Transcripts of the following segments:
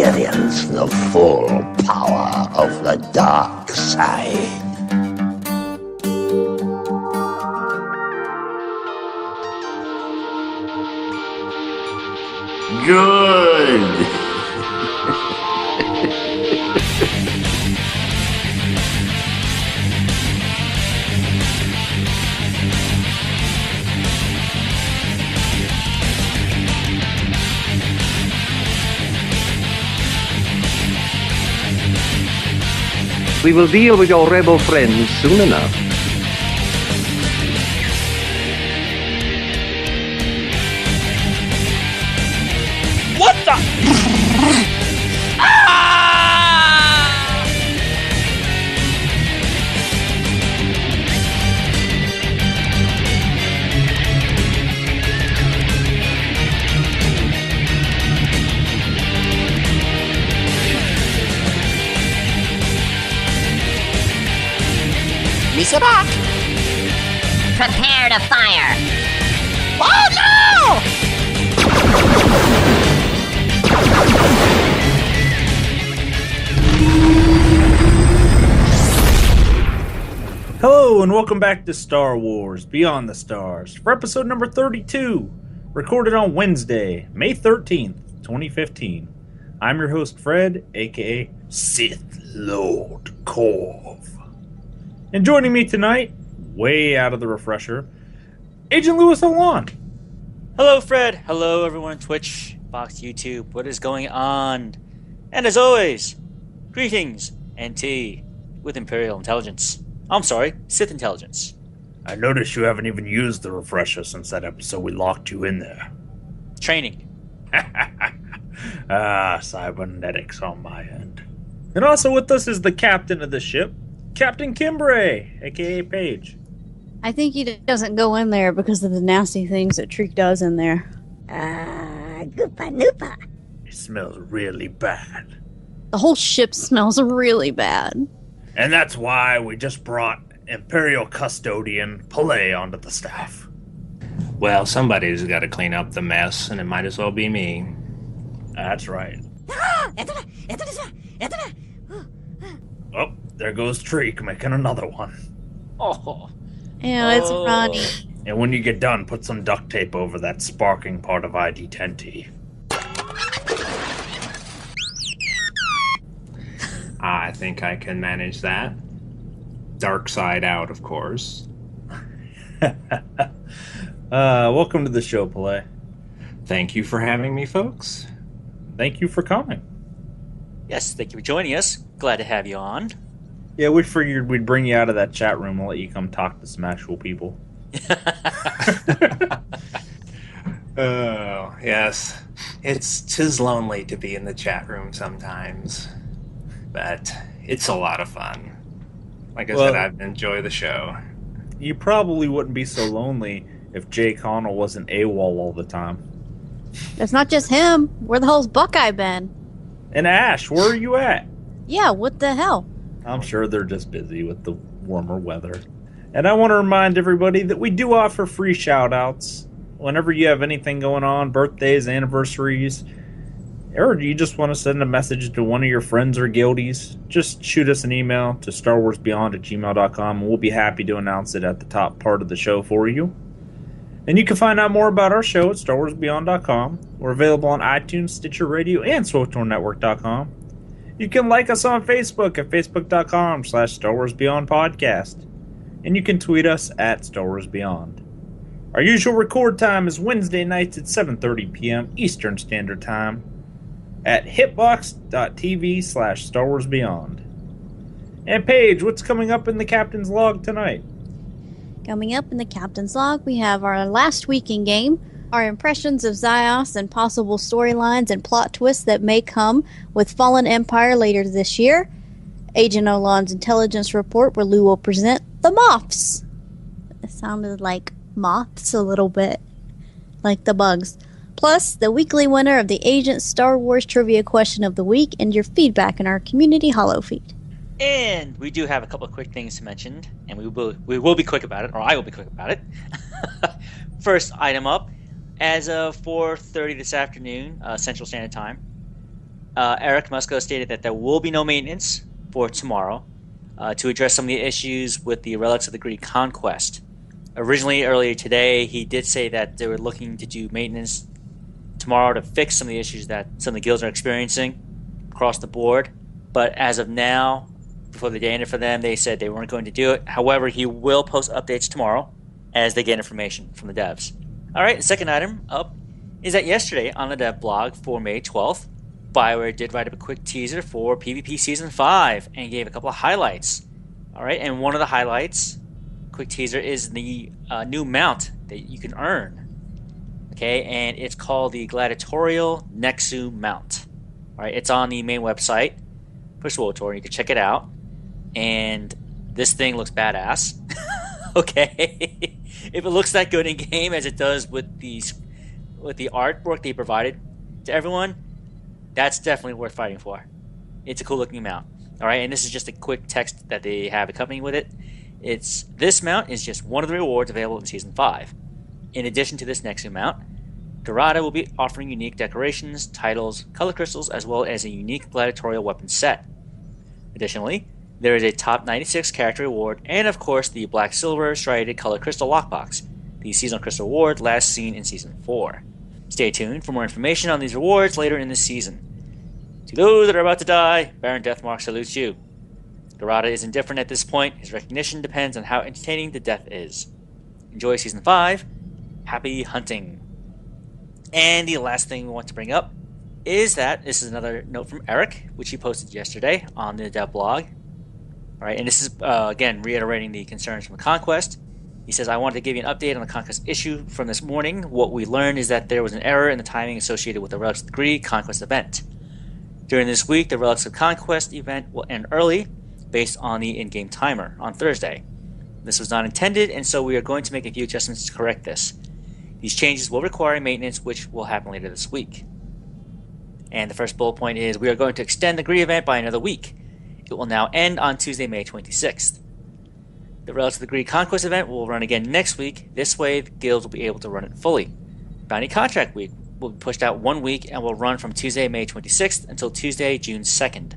experience the full power of the dark side. Good! We will deal with your rebel friends soon enough. What the? Misa back! Prepare to fire! Oh no! Hello and welcome back to Star Wars Beyond the Stars for episode number 32, recorded on Wednesday, May 13th, 2015. I'm your host Fred, aka Sith Lord Corv. And joining me tonight, way out of the refresher, Agent Lewis Olan. Hello, Fred. Hello, everyone on Twitch, Fox, YouTube. What is going on? And as always, greetings and tea with Imperial Intelligence. I'm sorry, Sith Intelligence. I noticed you haven't even used the refresher since that episode we locked you in there. Training. Cybernetics on my end. And also with us is the captain of the ship, Captain Kimbray, aka Paige. I think he doesn't go in there because of the nasty things that Treek does in there. Goopa noopa. It smells really bad. The whole ship smells really bad. And that's why we just brought Imperial Custodian Pallais onto the staff. Well, somebody's got to clean up the mess, and it might as well be me. That's right. Oh, there goes Treek making another one. Oh. Yeah, it's Ronnie. And when you get done, put some duct tape over that sparking part of ID-10T. I think I can manage that. Dark side out, of course. Welcome to the show, Pallais. Thank you for having me, folks. Thank you for coming. Yes, thank you for joining us. Glad to have you on. Yeah, we figured we'd bring you out of that chat room and let you come talk to some actual people. Oh, yes. Tis lonely to be in the chat room sometimes. But it's a lot of fun. Like I said, I enjoy the show. You probably wouldn't be so lonely if Jay Connell wasn't AWOL all the time. It's not just him. Where the hell's Buckeye been? And Ash, where are you at? Yeah, what the hell? I'm sure they're just busy with the warmer weather. And I want to remind everybody that we do offer free shout-outs whenever you have anything going on, birthdays, anniversaries, or you just want to send a message to one of your friends or guildies. Just shoot us an email to StarWarsBeyond@gmail.com, and we'll be happy to announce it at the top part of the show for you. And you can find out more about our show at StarWarsBeyond.com. We're available on iTunes, Stitcher Radio, and SWTORnetwork.com. You can like us on Facebook at Facebook.com/StarWarsBeyondPodcast. And you can tweet us at StarWarsBeyond. Our usual record time is Wednesday nights at 7:30 p.m. Eastern Standard Time at hitbox.tv/StarWarsBeyond. And Paige, what's coming up in the Captain's Log tonight? Coming up in the Captain's Log, we have our last week in game, our impressions of Ziost and possible storylines and plot twists that may come with Fallen Empire later this year, Agent Olan's intelligence report where Lou will present the moths. It sounded like moths a little bit, like the bugs. Plus, the weekly winner of the Agent Star Wars Trivia Question of the Week and your feedback in our community holo feed. And we do have a couple of quick things to mention, and we will be quick about it, or I will be quick about it. First item up, as of 4:30 this afternoon, Central Standard Time, Eric Musco stated that there will be no maintenance for tomorrow to address some of the issues with the Relics of the Greed Conquest. Originally, earlier today, he did say that they were looking to do maintenance tomorrow to fix some of the issues that some of the guilds are experiencing across the board. But as of now, before the day ended for them, they said they weren't going to do it. However, he will post updates tomorrow as they get information from the devs. All right, the second item up is that yesterday on the dev blog for May 12th, BioWare did write up a quick teaser for PvP Season 5 and gave a couple of highlights. All right, and one of the highlights, quick teaser, is the new mount that you can earn. Okay, and it's called the Gladiatorial Nexu mount. All right, it's on the main website for SWTOR. You can check it out. And this thing looks badass. Okay, if it looks that good in game as it does with the artwork they provided to everyone, that's definitely worth fighting for. It's a cool looking mount. All right, and this is just a quick text that they have accompanying with it. This mount is just one of the rewards available in Season 5. In addition to this Nexu mount, Dorada will be offering unique decorations, titles, color crystals, as well as a unique gladiatorial weapon set. Additionally, there is a top 96 character reward, and of course the black silver striated color crystal lockbox, the seasonal crystal reward last seen in Season 4. Stay tuned for more information on these rewards later in the season. To those that are about to die, Baron Deathmark salutes you. Dorada is indifferent at this point. His recognition depends on how entertaining the death is. Enjoy Season 5. Happy hunting. And the last thing we want to bring up is that this is another note from Eric, which he posted yesterday on the dev blog. All right, and this is, again, reiterating the concerns from the Conquest. He says, I wanted to give you an update on the Conquest issue from this morning. What we learned is that there was an error in the timing associated with the Relics of the Greed Conquest event. During this week, the Relics of Conquest event will end early, based on the in-game timer, on Thursday. This was not intended, and so we are going to make a few adjustments to correct this. These changes will require maintenance, which will happen later this week. And the first bullet point is, we are going to extend the Greed event by another week. It will now end on Tuesday, May 26th. The Relics of the Greed Conquest event will run again next week. This way, the guilds will be able to run it fully. Bounty Contract Week will be pushed out 1 week and will run from Tuesday, May 26th until Tuesday, June 2nd.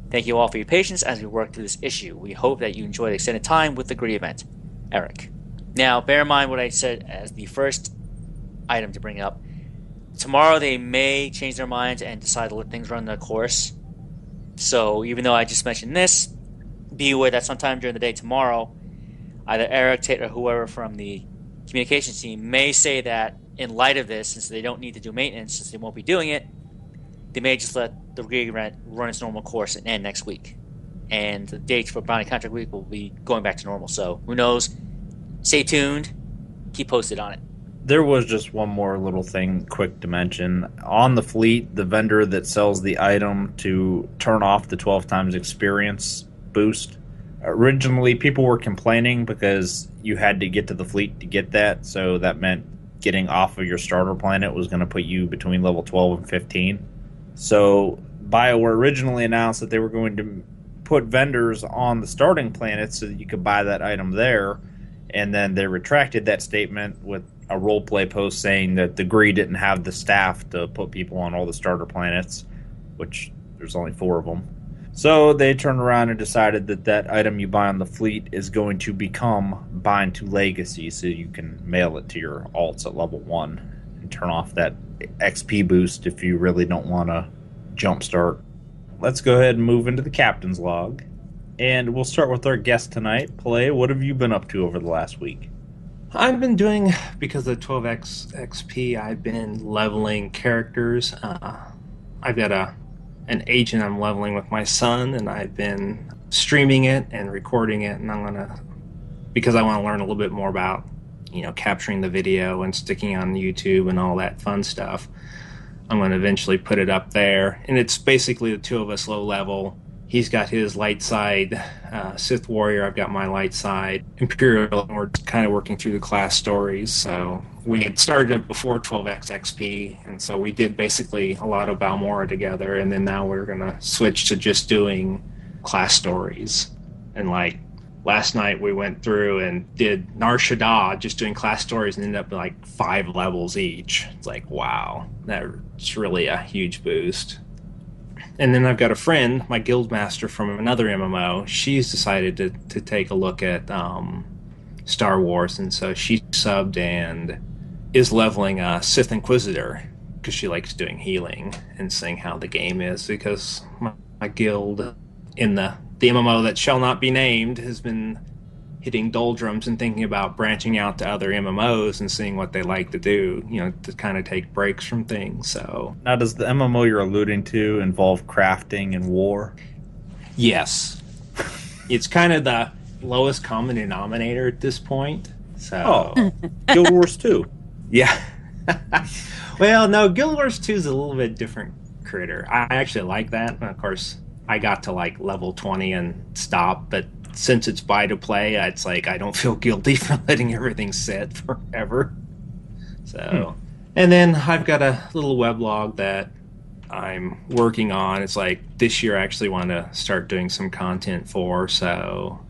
Thank you all for your patience as we work through this issue. We hope that you enjoy the extended time with the Greed event. Eric. Now, bear in mind what I said as the first item to bring up. Tomorrow they may change their minds and decide to let things run their course. So even though I just mentioned this, be aware that sometime during the day tomorrow, either Eric, Tate, or whoever from the communications team may say that in light of this, since they don't need to do maintenance, since they won't be doing it, they may just let the Greed event run its normal course and end next week. And the dates for Bounty Contract Week will be going back to normal. So who knows? Stay tuned. Keep posted on it. There was just one more little thing quick to mention. On the fleet, the vendor that sells the item to turn off the 12 times experience boost, originally people were complaining because you had to get to the fleet to get that, so that meant getting off of your starter planet was going to put you between level 12 and 15. So BioWare originally announced that they were going to put vendors on the starting planet so that you could buy that item there, and then they retracted that statement with a roleplay post saying that the Greed didn't have the staff to put people on all the starter planets, which there's only 4 of them. So they turned around and decided that that item you buy on the fleet is going to become Bind to Legacy, so you can mail it to your alts at level 1 and turn off that XP boost if you really don't want to jumpstart. Let's go ahead and move into the captain's log. And we'll start with our guest tonight. Pallais, what have you been up to over the last week? I've been doing, because of 12x XP, I've been leveling characters. I've got an agent I'm leveling with my son, and I've been streaming it and recording it, and I'm gonna, because I want to learn a little bit more about, capturing the video and sticking on YouTube and all that fun stuff. I'm going to eventually put it up there, and it's basically the 2 of us low level. He's got his light side Sith Warrior, I've got my light side Imperial, and we're kind of working through the class stories. So we had started before 12x XP, and so we did basically a lot of Balmora together, and then now we're going to switch to just doing class stories. And last night we went through and did Nar Shaddaa, just doing class stories, and ended up at 5 levels each. It's wow, that's really a huge boost. And then I've got a friend, my guild master from another MMO. She's decided to take a look at Star Wars, and so she subbed and is leveling a Sith Inquisitor because she likes doing healing and seeing how the game is, because my guild in the MMO that shall not be named has been hitting doldrums and thinking about branching out to other MMOs and seeing what they like to do, to kind of take breaks from things. So now, does the MMO you're alluding to involve crafting and war? Yes. It's kind of the lowest common denominator at this point. So Guild Wars 2. Yeah. Well, no, Guild Wars 2 is a little bit different critter. I actually like that. And of course, I got to like level 20 and stop, but since it's buy to play, it's like I don't feel guilty for letting everything sit forever. So, and then I've got a little weblog that I'm working on. It's like this year I actually want to start doing some content for, so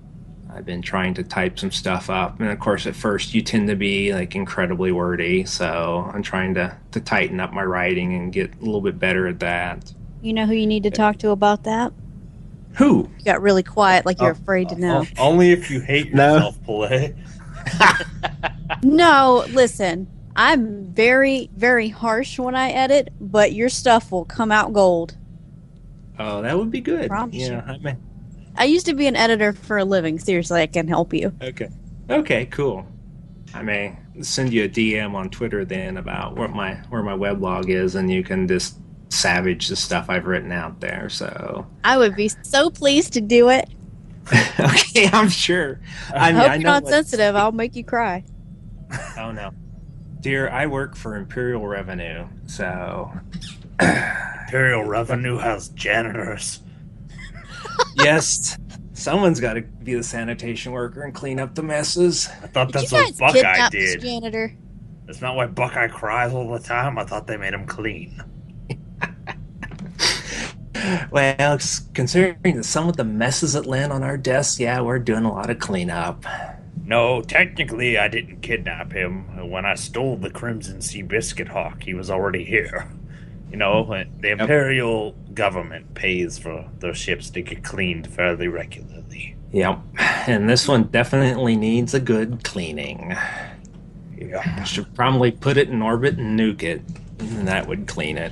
I've been trying to type some stuff up. And of course, at first you tend to be like incredibly wordy, so I'm trying to tighten up my writing and get a little bit better at that. You know who you need to talk to about that? Who? You got really quiet, like you're afraid to know. Only if you hate yourself, Pallais. No, listen. I'm very, very harsh when I edit, but your stuff will come out gold. Oh, that would be good. Promise Yeah, you. I used to be an editor for a living. Seriously, I can help you. Okay, cool. I may send you a DM on Twitter then about where my weblog is, and you can just savage the stuff I've written out there. So I would be so pleased to do it. Okay, I'm sure. I hope you're not sensitive. I'll make you cry. Oh no, dear, I work for Imperial Revenue, so Imperial Revenue has janitors. Yes, someone's got to be the sanitation worker and clean up the messes. I thought that's you what guys Buckeye kidnap this did. janitor? That's not why Buckeye cries all the time. I thought they made him clean. Well, considering some of the messes that land on our desks, yeah, we're doing a lot of cleanup. No, technically I didn't kidnap him. When I stole the Crimson Sea Biscuit Hawk, he was already here. The Imperial government pays for their ships to get cleaned fairly regularly. Yep, and this one definitely needs a good cleaning. Yeah. I should probably put it in orbit and nuke it, and that would clean it.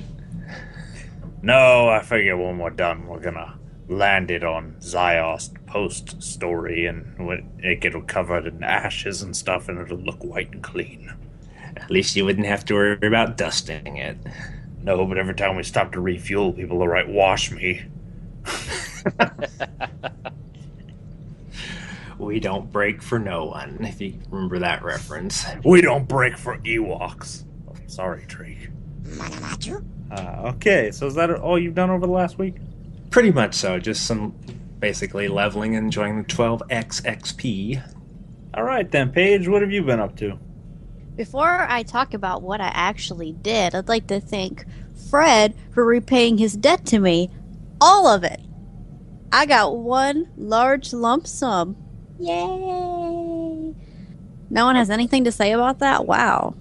No, I figure when we're done, we're gonna land it on Ziost post-story, and it'll get covered in ashes and stuff, and it'll look white and clean. At least you wouldn't have to worry about dusting it. No, but every time we stop to refuel, people will write, "Wash me." We don't break for no one, if you remember that reference. We don't break for Ewoks. Oh, sorry, Treek. Okay, so is that all you've done over the last week? Pretty much so, just some basically leveling and enjoying the 12x XP. All right then, Paige, what have you been up to? Before I talk about what I actually did, I'd like to thank Fred for repaying his debt to me. All of it. I got one large lump sum. Yay! No one has anything to say about that? Wow.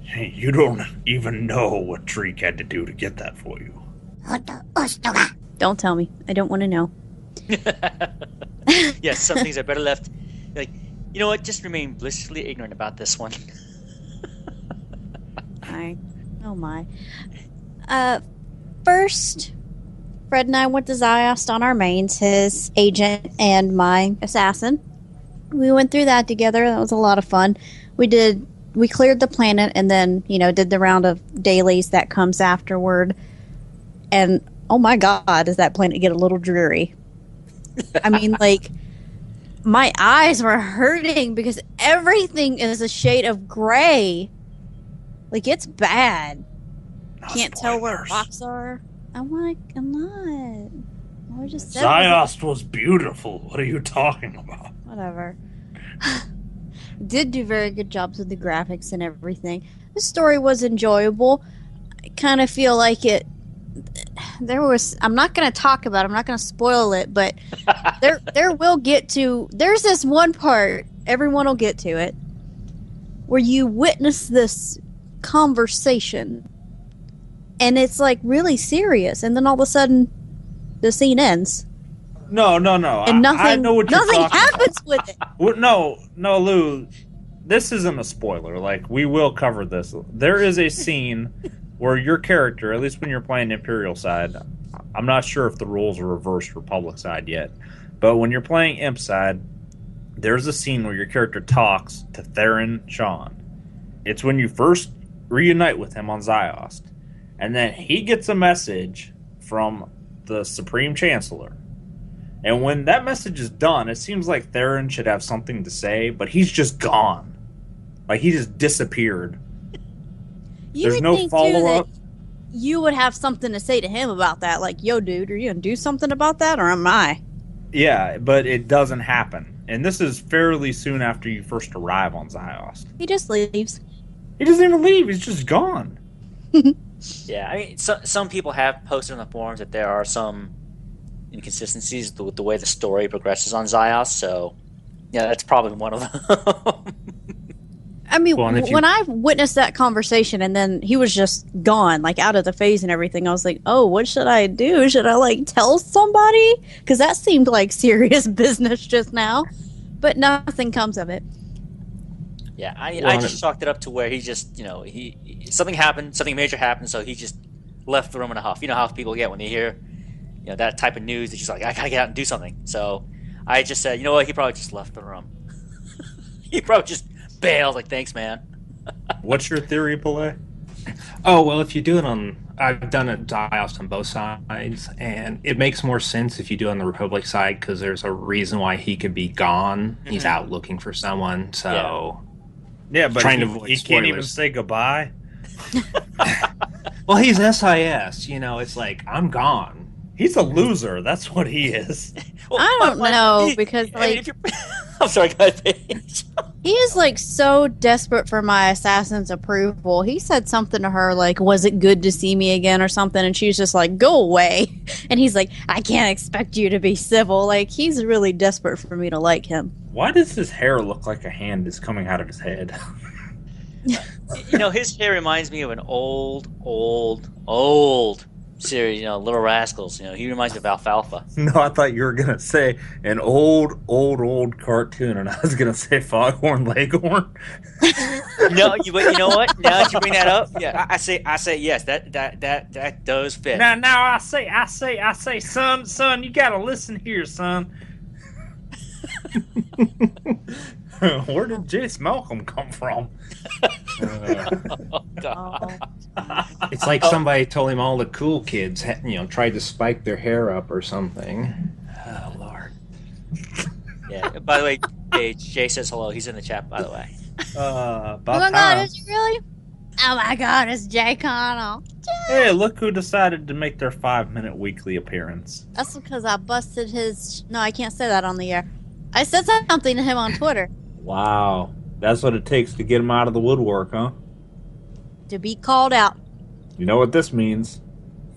Hey, you don't even know what Treek had to do to get that for you. Don't tell me. I don't want to know. Yes, some things are better left. Like, you know what? Just remain blissfully ignorant about this one. Oh my. First, Fred and I went to Ziost on our mains, his agent and my assassin. We went through that together. That was a lot of fun. We cleared the planet and then, did the round of dailies that comes afterward. And, oh my god, does that planet get a little dreary. I mean, my eyes were hurting because everything is a shade of gray. It's bad. Can't tell where rocks are. I'm not. We're just Ziost was beautiful. What are you talking about? Whatever. Did do very good jobs with the graphics and everything. The story was enjoyable. I kind of feel like I'm not going to talk about it. I'm not going to spoil it, but there's this one part, everyone will get to it, where you witness this conversation and it's like really serious, and then all of a sudden the scene ends. No. And nothing, I know what you're nothing talking happens about. with it. No, Lou. This isn't a spoiler. Like, we will cover this. There is a scene where your character, at least when you're playing Imperial side, I'm not sure if the rules are reversed for Public side yet, but when you're playing Imp side, there's a scene where your character talks to Theron Shan. It's when you first reunite with him on Ziost, and then he gets a message from the Supreme Chancellor. And when that message is done, it seems like Theron should have something to say, but he's just gone. Like, he just disappeared. There's no follow-up. You would have something to say to him about that. Like, yo, dude, are you going to do something about that, or am I? Yeah, but it doesn't happen. And this is fairly soon after you first arrive on Ziost. He just leaves. He doesn't even leave. He's just gone. Yeah, I mean, some people have posted on the forums that there are some inconsistencies with the way the story progresses on Ziost, so yeah, that's probably one of them. I mean, when I witnessed that conversation and then he was just gone, like out of the phase and everything, I was like, oh, what should I do? Should I, like, tell somebody? Because that seemed like serious business just now. But nothing comes of it. Yeah, I just chalked it up to where he just, something happened, something major happened, so he just left the room in a huff. You know how people get when they hear, that type of news, they're just like, I gotta get out and do something. So I just said, you know what, he probably just left the room. He probably just bailed, like, thanks, man. What's your theory, Pallais? Oh, well, if you do it I've done it Ziost on both sides, and it makes more sense if you do it on the Republic side, because there's a reason why he could be gone. Mm-hmm. He's out looking for someone, so... Yeah, but he can't even say goodbye. Well, he's SIS, it's like, I'm gone. He's a loser, that's what he is. Well, I don't know, because, like... I'm sorry, go ahead, Paige. He is, like, so desperate for my assassin's approval. He said something to her, like, was it good to see me again or something? And she was just like, go away. And he's like, I can't expect you to be civil. Like, he's really desperate for me to like him. Why does his hair look like a hand is coming out of his head? His hair reminds me of an old series, Little Rascals. He reminds me of Alfalfa. No, I thought you were going to say an old cartoon, and I was going to say Foghorn Leghorn. No, but you know what? Now that you bring that up, yeah, I say yes, that does fit. Now I say, son, you got to listen here, son. Where did Jace Malcolm come from? Oh, God. It's like somebody told him all the cool kids, tried to spike their hair up or something. Oh, Lord. Yeah. By the way, Jay says hello. He's in the chat, by the way. Oh my God, is he really? Oh my God, it's Jay Connell. Hey, look who decided to make their 5-minute weekly appearance. That's because I busted his... No, I can't say that on the air. I said something to him on Twitter. Wow. That's what it takes to get him out of the woodwork, huh? To be called out. You know what this means?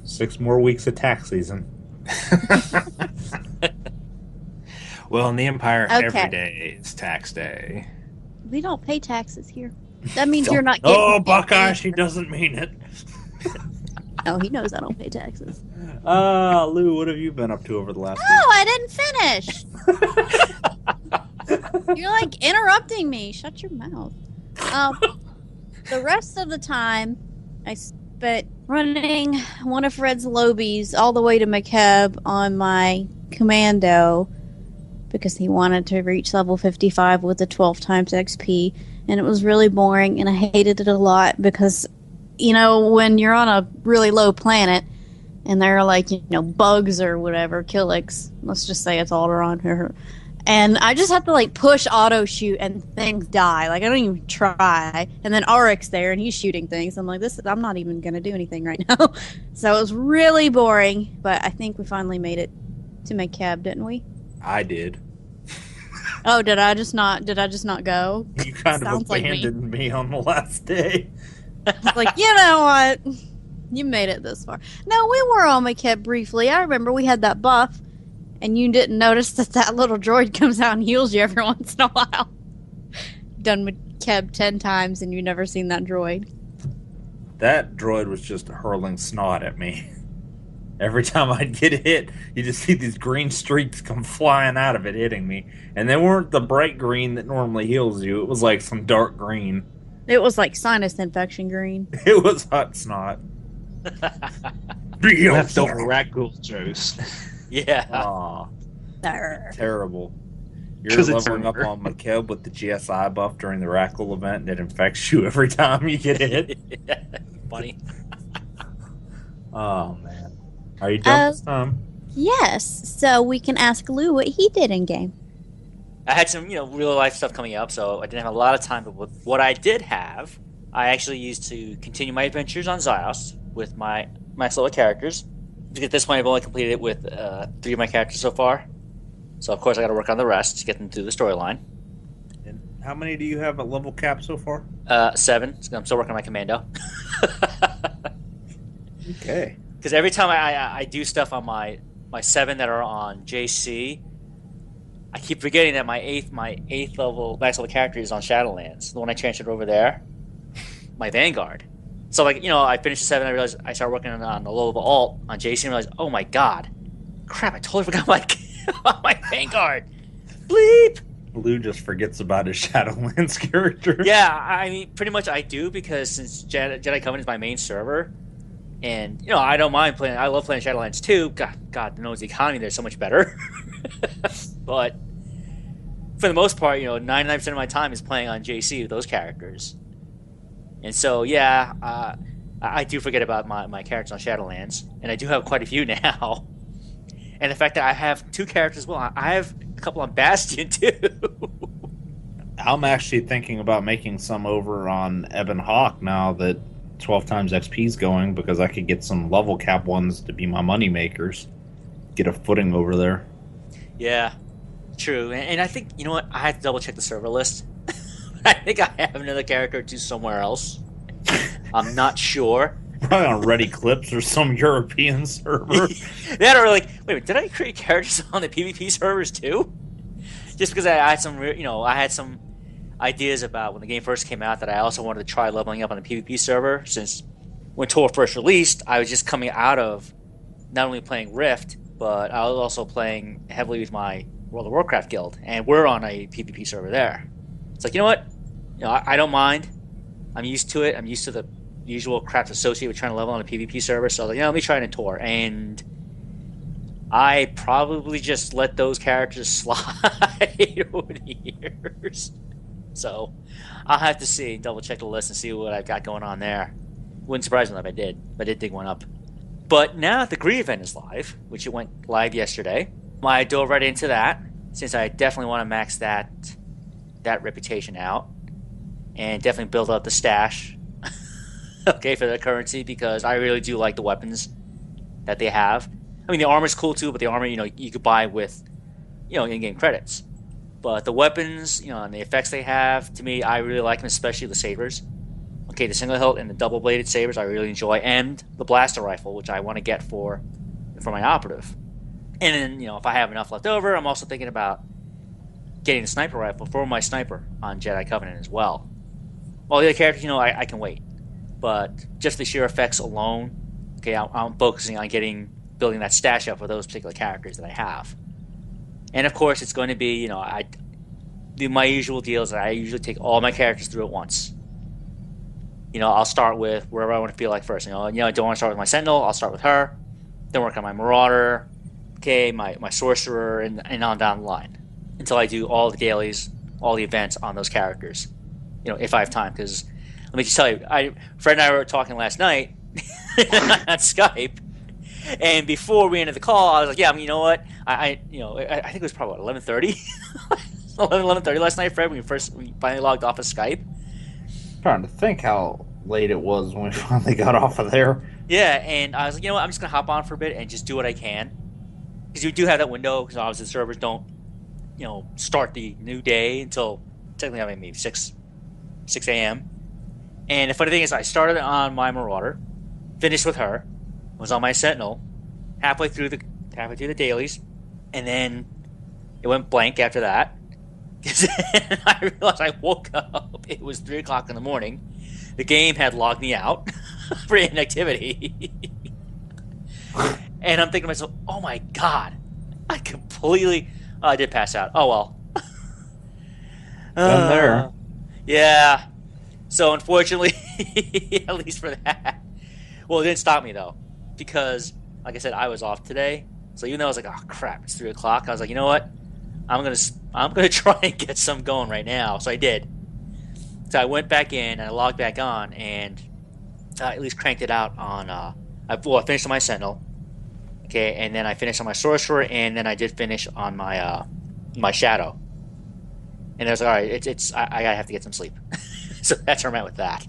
6 more weeks of tax season. Well, in the Empire, every day is tax day. We don't pay taxes here. That means you're not getting... Oh, Buckeye, she doesn't mean it. Oh, he knows I don't pay taxes. Lou, what have you been up to over the last week? Oh, I didn't finish. You're, like, interrupting me. Shut your mouth. The rest of the time, I spent running one of Fred's lobies all the way to McCab on my commando because he wanted to reach level 55 with the 12 times XP, and it was really boring, and I hated it a lot because, when you're on a really low planet, and there are, like, bugs or whatever, Killix, let's just say it's Alderaan here, and I just have to, like, push auto shoot and things die. Like, I don't even try. And then Auric's there and he's shooting things. I'm like, I'm not even going to do anything right now. So it was really boring, but I think we finally made it to McCab, didn't we? I did. Oh, did I just not go? You kind of abandoned me on the last day. I was like, you know what? You made it this far. No, we were on McCab briefly. I remember we had that buff. And you didn't notice that little droid comes out and heals you every once in a while. Done with Keb 10 times and you've never seen that droid. That droid was just hurling snot at me. Every time I'd get hit, you just see these green streaks come flying out of it, hitting me. And they weren't the bright green that normally heals you. It was like some dark green. It was like sinus infection green. It was hot snot. Leftover ragdoll jokes. Yeah. Aw, terrible. You're 'Cause it's leveling up her. on McKeb with the GSI buff during the Rackle event, and it infects you every time you get hit. Funny. Oh, man. Are you done this time? Yes, so we can ask Lou what he did in game. I had some, real life stuff coming up, so I didn't have a lot of time. But what I did have, I actually used to continue my adventures on Ziost with my solo characters. Because at this point, I've only completed it with 3 of my characters so far. So of course, I got to work on the rest to get them through the storyline. And how many do you have at level cap so far? 7. So I'm still working on my commando. Okay. Because every time I do stuff on my 7 that are on JC, I keep forgetting that my eighth level max level character is on Shadowlands. The one I transferred over there, my Vanguard. So I finished the 7. I realized I started working on the low level alt on JC and realized, oh my god, crap! I totally forgot my Vanguard. Bleep. Lou just forgets about his Shadowlands character. Yeah, I mean, pretty much I do, because since Jedi Covenant is my main server, and I don't mind playing. I love playing Shadowlands too. God knows the economy there's so much better. But for the most part, 99% of my time is playing on JC with those characters. And so, yeah, I do forget about my characters on Shadowlands, and I do have quite a few now. And the fact that I have 2 characters as well, I have a couple on Bastion too. I'm actually thinking about making some over on Ebon Hawk now that 12 times XP is going, because I could get some level cap ones to be my money makers. Get a footing over there. Yeah, true. And I think, you know what? I had to double check the server list. I think I have another character or 2 somewhere else. I'm not sure. Probably on Ready Clips or some European server. That are like, wait a minute, did I create characters on the PvP servers too? Just because I had some, I had some ideas about when the game first came out that I also wanted to try leveling up on the PvP server, since when TOR first released, I was just coming out of not only playing Rift, but I was also playing heavily with my World of Warcraft guild, and we're on a PvP server there. It's like, you know what? I don't mind. I'm used to it. I'm used to the usual crap associated with trying to level on a PvP server, so I was like, let me try it in TOR. And I probably just let those characters slide over the years. So I'll have to see, double check the list and see what I've got going on there. Wouldn't surprise me if I did, but I did dig one up. But now that the Greed event is live, which it went live yesterday, I dove right into that, since I definitely want to max that reputation out, and definitely build up the stash, okay, for the currency, because I really do like the weapons that they have. I mean, the armor's cool too, but the armor, you could buy with, in-game credits. But the weapons, and the effects they have, to me, I really like them, especially the sabers. Okay, the single hilt and the double-bladed sabers I really enjoy, and the blaster rifle, which I want to get for my operative. And then, if I have enough left over, I'm also thinking about getting the sniper rifle for my sniper on Jedi Covenant as well. All the other characters, I can wait. But just the sheer effects alone, okay, I'm focusing on building that stash up for those particular characters that I have. And of course, it's going to be, I do my usual deals that I usually take all my characters through at once. I'll start with wherever I want to feel like first. I don't want to start with my Sentinel, I'll start with her. Then work on my Marauder, okay, my Sorcerer, and on down the line. Until I do all the dailies, all the events on those characters. If I have time. Because, let me just tell you, Fred and I were talking last night on Skype. And before we ended the call, I was like, yeah, you know what? I think it was probably, 11:30? 11:30 last night, Fred, when we finally logged off of Skype. Trying to think how late it was when we finally got off of there. Yeah, and I was like, you know what? I'm just going to hop on for a bit and just do what I can. Because you do have that window, because obviously the servers don't, start the new day until technically maybe 6 a.m. And the funny thing is, I started on my Marauder, finished with her, was on my Sentinel, halfway through the dailies, and then it went blank after that. I realized I woke up, it was 3 o'clock in the morning, the game had logged me out, for inactivity. And I'm thinking to myself, oh my god, I did pass out. Oh well. Done there. Yeah. So unfortunately, at least for that. Well, it didn't stop me though, because like I said, I was off today. So even though I was like, oh crap, it's 3 o'clock, I was like, you know what? I'm gonna try and get some going right now. So I did. So I went back in and I logged back on and at least cranked it out on. I finished on my Sentinel. Okay, and then I finished on my Sorcerer, and then I did finish on my my Shadow. And I was like, all right, I gotta have to get some sleep. So that's where I'm at with that.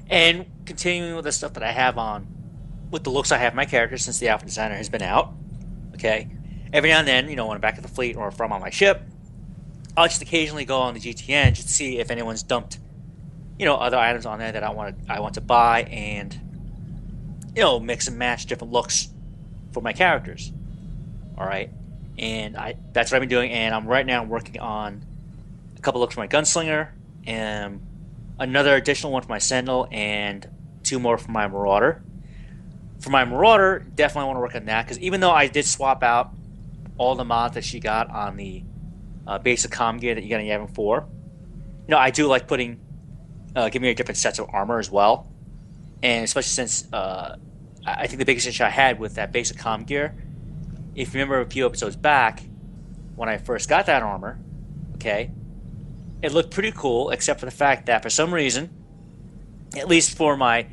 And continuing with the stuff that I have on, with the looks I have my character since the Alpha Designer has been out. Okay, every now and then, when I'm back at the fleet or if I'm on my ship, I'll just occasionally go on the GTN just to see if anyone's dumped, other items on there that I want to buy and, mix and match different looks for my characters. All right, and that's what I've been doing, and I'm right now working on a couple looks for my Gunslinger and another additional one for my Sentinel and 2 more for my Marauder. For my Marauder, definitely want to work on that because even though I did swap out all the mods that she got on the basic comm gear that you get in Yavin 4, I do like giving her different sets of armor as well. And especially since I think the biggest issue I had with that basic comm gear, if you remember a few episodes back, when I first got that armor, okay, it looked pretty cool, except for the fact that for some reason, at least for my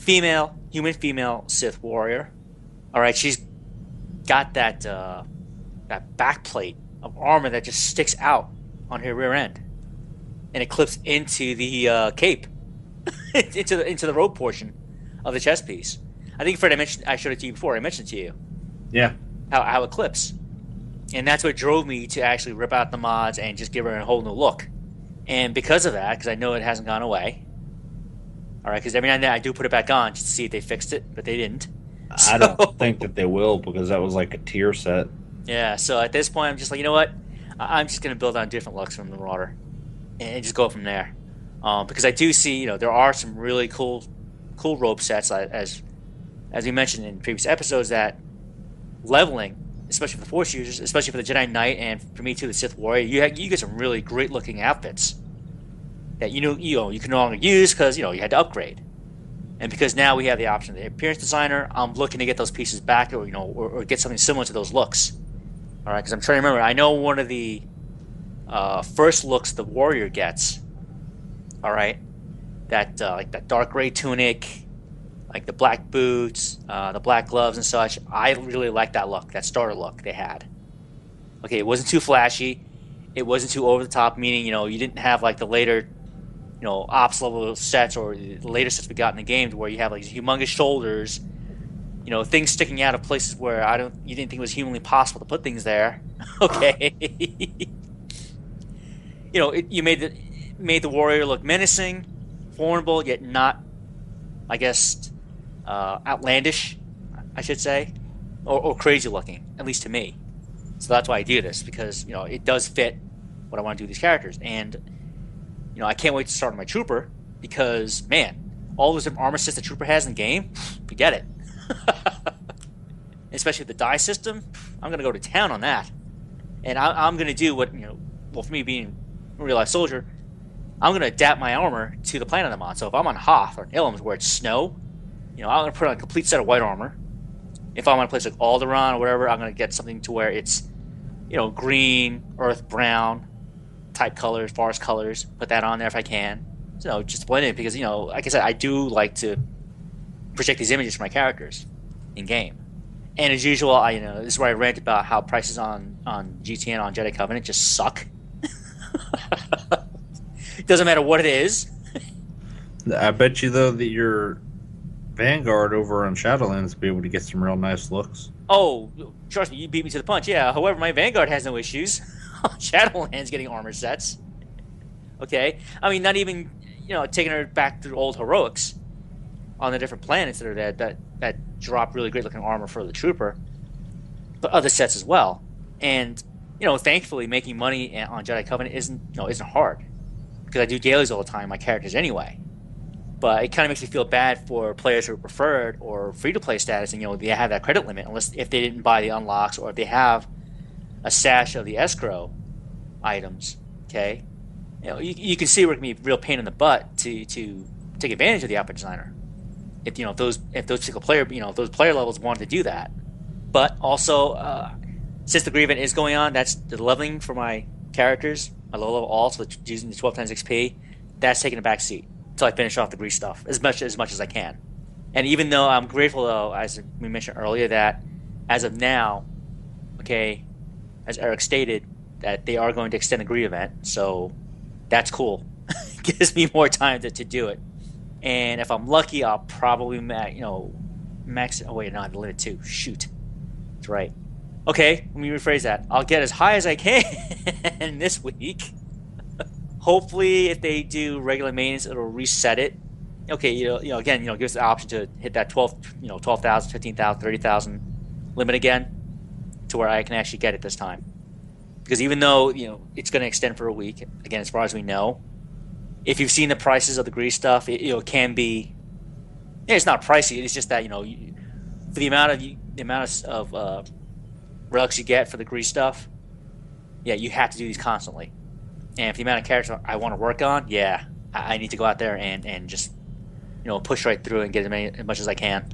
human female Sith warrior, all right, she's got that backplate of armor that just sticks out on her rear end, and it clips into the cape, into the robe portion of the chest piece. I think Fred, I showed it to you before. I mentioned it to you. Yeah. How it clips, and that's what drove me to actually rip out the mods and just give her a whole new look. And because of that, because I know it hasn't gone away. All right, because every now and then I do put it back on just to see if they fixed it, but they didn't. So, I don't think that they will because that was like a tier set. Yeah, so at this point I'm just like, you know what? I'm just going to build on different looks from the Marauder and just go from there. Because I do see, there are some really cool robe sets, as we mentioned in previous episodes, that leveling, especially for the Force users, especially for the Jedi Knight, and for me too, the Sith Warrior, you get some really great looking outfits that you can no longer use because you had to upgrade. And because now we have the option of the appearance designer, I'm looking to get those pieces back, or get something similar to those looks. All right, because I'm trying to remember. I know one of the first looks the warrior gets. All right, that like that dark gray tunic, like the black boots, the black gloves and such. I really like that look, that starter look they had. Okay, it wasn't too flashy, it wasn't too over the top. Meaning, you didn't have like the later, ops level sets or the later sets we got in the game where you have like humongous shoulders, things sticking out of places where you didn't think it was humanly possible to put things there. Okay, you made the warrior look menacing, formidable, yet not, I guess, outlandish, I should say, or crazy looking, at least to me. So that's why I do this, because it does fit what I want to do with these characters. And I can't wait to start on my Trooper, because man, all those armor sets the Trooper has in the game, forget it. Especially the die system, I'm gonna go to town on that, and I'm gonna do what well, for me being a real life soldier, I'm gonna adapt my armor to the planet I'm on. So if I'm on Hoth or Ilum where it's snow, I'm gonna put on a complete set of white armor. If I'm on a place like Alderaan or whatever, I'm gonna get something to where it's green, earth brown type colors, forest colors. Put that on there if I can. So just blend it, because like I said, I do like to project these images for my characters in game. And as usual, this is where I rant about how prices on GTN on Jedi Covenant just suck. It doesn't matter what it is. I bet you though that your Vanguard over on Shadowlands will be able to get some real nice looks. Oh, trust me, you beat me to the punch. Yeah. However, my Vanguard has no issues. Shadowlands getting armor sets. Okay, I mean, not even taking her back through old heroics on the different planets that are there that drop really great looking armor for the Trooper, but other sets as well. And thankfully, making money on Jedi Covenant isn't hard, because I do dailies all the time, my characters anyway. But it kind of makes me feel bad for players who are preferred or free-to-play status, and they have that credit limit, unless if they didn't buy the unlocks or if they have a stash of the escrow items. Okay, you can see where it can be a real pain in the butt to take advantage of the outfit designer. If those particular those player levels wanted to do that. But also, since the Greed event is going on, that's the leveling for my characters, my low level alts, which using the 12 times XP. That's taking a back seat until I finish off the Greed stuff as much as I can. And even though I'm grateful, though, as we mentioned earlier, that as of now, okay, as Eric stated, that they are going to extend the Greed event, so that's cool. It gives me more time to do it. And if I'm lucky, I'll probably max. Oh wait, no, I have the limit too. Shoot, that's right. Okay, let me rephrase that. I'll get as high as I can this week. Hopefully, if they do regular maintenance, it'll reset it. Okay, again, give us the option to hit that 12,000, 15,000, 30,000 limit again, to where I can actually get it this time. Because even though it's going to extend for a week, again, as far as we know, if you've seen the prices of the Grease stuff, it can be. It's not pricey. It's just that for the amount of relics you get for the Grease stuff, you have to do these constantly. And for the amount of characters I want to work on, I need to go out there and just push right through and get as much as I can.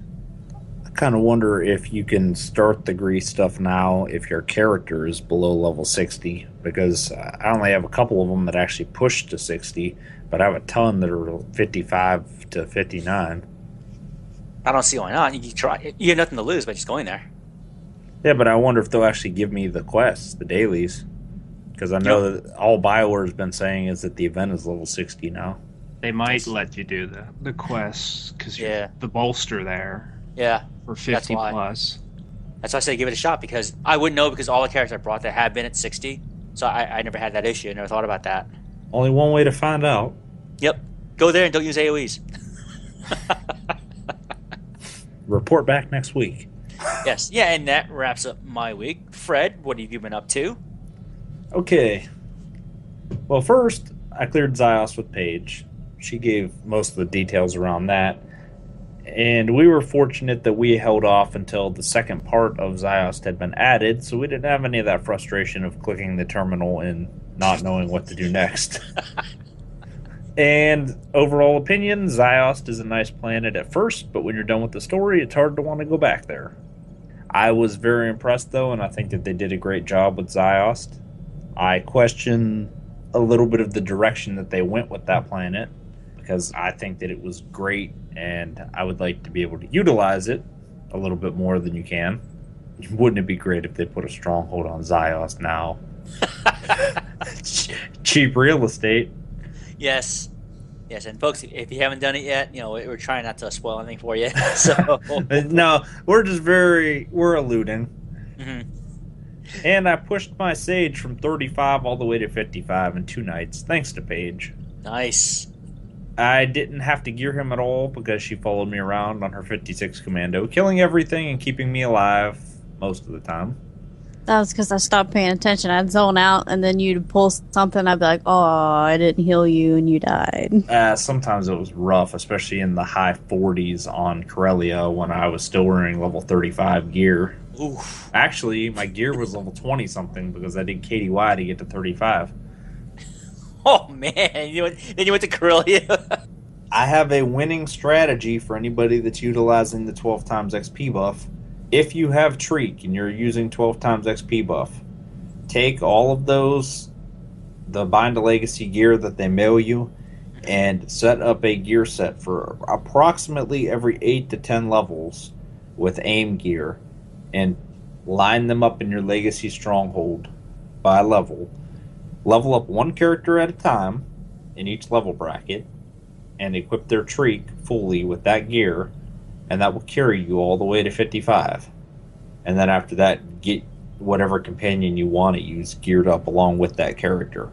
I kind of wonder if you can start the Grease stuff now if your character is below level 60, because I only have a couple of them that actually push to 60, but I have a ton that are 55 to 59. I don't see why not. You can try. You have nothing to lose by just going there. Yeah, but I wonder if they'll actually give me the quests, the dailies. Because I know that all BioWare has been saying is that the event is level 60 now. They might let you do the quests because you're the bolster there. Yeah. For 50 plus. That's why I say give it a shot, because I wouldn't know, because all the characters I brought that have been at 60. So I never had that issue. I never thought about that. Only one way to find out. Yep. Go there and don't use AoEs. Report back next week. Yes. Yeah, and that wraps up my week. Fred, what have you been up to? Okay. Well, first, I cleared Ziost with Paige. She gave most of the details around that. And we were fortunate that we held off until the second part of Ziost had been added, so we didn't have any of that frustration of clicking the terminal and not knowing what to do next. And overall opinion, Ziost is a nice planet at first, but when you're done with the story, it's hard to want to go back there. I was very impressed, though, and I think that they did a great job with Ziost. I question a little bit of the direction that they went with that planet, because I think that it was great, and I would like to be able to utilize it a little bit more than you can. Wouldn't it be great if they put a stronghold on Ziost now? Cheap real estate. Yes, and folks, if you haven't done it yet, we're trying not to spoil anything for you. So no, we're alluding. Mm-hmm. And I pushed my Sage from 35 all the way to 55 in 2 nights, thanks to Paige. Nice. I didn't have to gear him at all because she followed me around on her 56 commando, killing everything and keeping me alive most of the time. That was because I stopped paying attention. I'd zone out, and then you'd pull something. I'd be like, "Oh, I didn't heal you, and you died." Sometimes it was rough, especially in the high 40s on Corellia when I was still wearing level 35 gear. Oof. Actually, my gear was level 20 something because I did KDY to get to 35. Oh man! Then you went to Corellia. I have a winning strategy for anybody that's utilizing the 12 times XP buff. If you have Treek and you're using 12 times XP buff, take all of the Bind to Legacy gear that they mail you, and set up a gear set for approximately every 8 to 10 levels with aim gear, and line them up in your Legacy Stronghold by level. Level up one character at a time in each level bracket, and equip their Treek fully with that gear, and that will carry you all the way to 55. And then after that, get whatever companion you want to use geared up along with that character.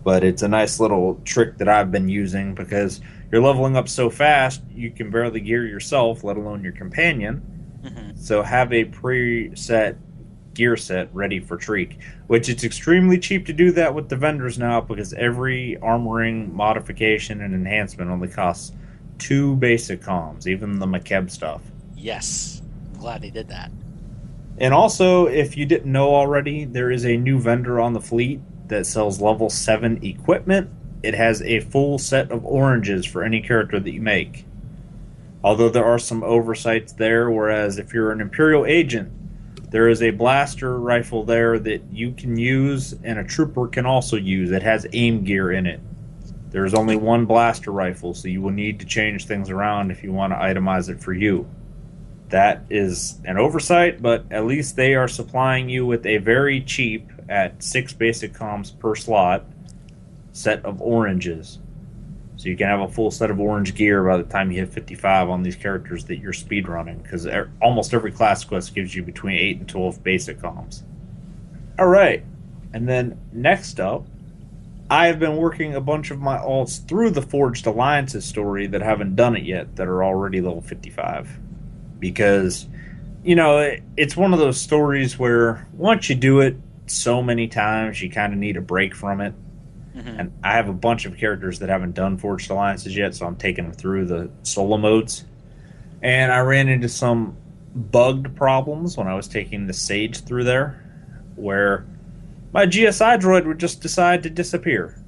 But it's a nice little trick that I've been using because you're leveling up so fast, you can barely gear yourself, let alone your companion. Mm-hmm. So have a preset gear set ready for Treek, which it's extremely cheap to do that with the vendors now because every armoring modification and enhancement only costs 2 basic comms, even the McKeb stuff. Yes. I'm glad they did that. And also, if you didn't know already, there is a new vendor on the fleet that sells level 7 equipment. It has a full set of oranges for any character that you make. Although there are some oversights there, whereas if you're an Imperial agent, there is a blaster rifle there that you can use and a trooper can also use. It has aim gear in it. There's only one blaster rifle, so you will need to change things around if you want to itemize it for you. That is an oversight, but at least they are supplying you with a very cheap, at 6 basic comms per slot, set of oranges. So you can have a full set of orange gear by the time you hit 55 on these characters that you're speedrunning, because almost every class quest gives you between 8 and 12 basic comms. Alright, and then next up, I have been working a bunch of my alts through the Forged Alliances story that haven't done it yet, that are already level 55. Because, it's one of those stories where once you do it so many times, you kind of need a break from it. Mm-hmm. And I have a bunch of characters that haven't done Forged Alliances yet, so I'm taking them through the solo modes. And I ran into some bugged problems when I was taking the Sage through there, where my GSI droid would just decide to disappear.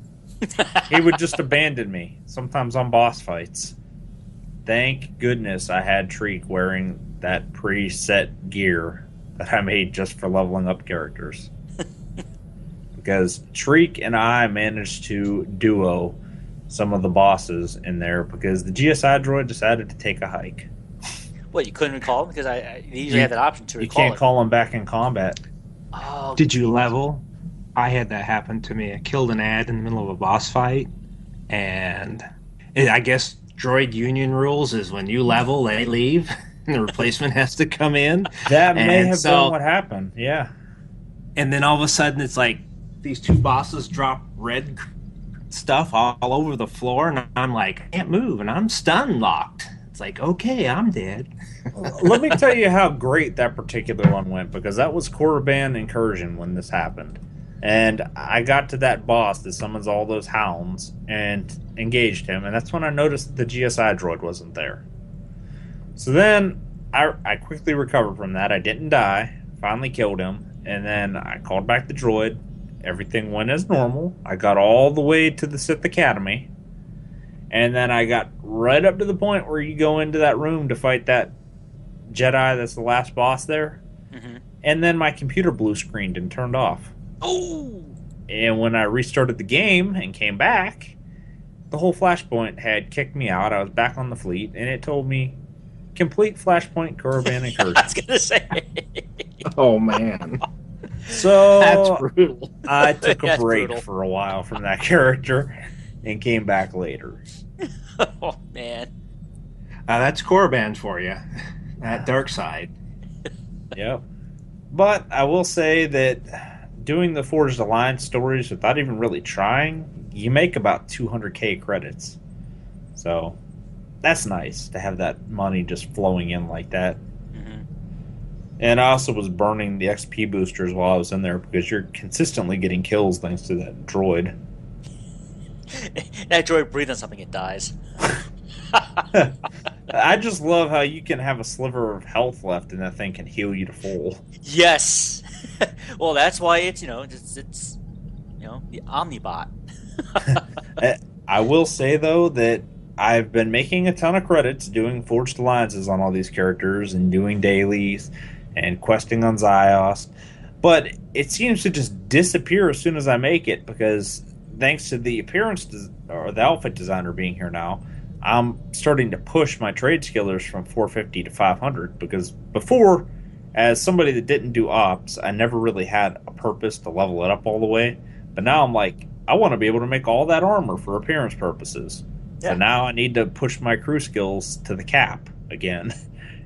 He would just abandon me, sometimes on boss fights. Thank goodness I had Treek wearing that preset gear that I made just for leveling up characters. Because Treek and I managed to duo some of the bosses in there because the GSI droid decided to take a hike. What, you couldn't recall him? Because I usually have that option to recall. You can't call him back in combat. Oh, did you level? I had that happen to me. I killed an ad in the middle of a boss fight, and I guess droid union rules is when you level, they leave, and the replacement has to come in. That may have been what happened, yeah. And then all of a sudden, it's like these 2 bosses drop red stuff all over the floor, and I'm like, I can't move, and I'm stun locked. It's like, okay, I'm dead. Let me tell you how great that particular one went, because that was Korriban Incursion when this happened. And I got to that boss that summons all those hounds and engaged him, and that's when I noticed that the GSI droid wasn't there. So then I quickly recovered from that. I didn't die, finally killed him, and then I called back the droid. Everything went as normal. I got all the way to the Sith Academy, and then I got right up to the point where you go into that room to fight that Jedi that's the last boss there, and then my computer blue screened and turned off. Oh! And when I restarted the game and came back, the whole flashpoint had kicked me out. I was back on the fleet, and it told me, complete flashpoint Korriban Incursion. I was going to say. Oh, man. So that's brutal. I took a break brutal. for a while from that character and came back later. Oh, man. That's Korriban for you. That dark side. Yep. But I will say that doing the Forged Alliance stories without even really trying, you make about 200k credits. So that's nice to have that money just flowing in like that. Mm-hmm. And I also was burning the XP boosters while I was in there because you're consistently getting kills thanks to that droid. That droid breathes on something, it dies. I just love how you can have a sliver of health left and that thing can heal you to full. Yes. Well, that's why it's the Omnibot. I will say though that I've been making a ton of credits doing Forged Alliances on all these characters and doing dailies and questing on Ziost, but it seems to just disappear as soon as I make it because thanks to the or the outfit designer being here now, I'm starting to push my trade skillers from 450 to 500 because before, as somebody that didn't do ops, I never really had a purpose to level it up all the way. But now I'm like, I want to be able to make all that armor for appearance purposes. Yeah. So now I need to push my crew skills to the cap again.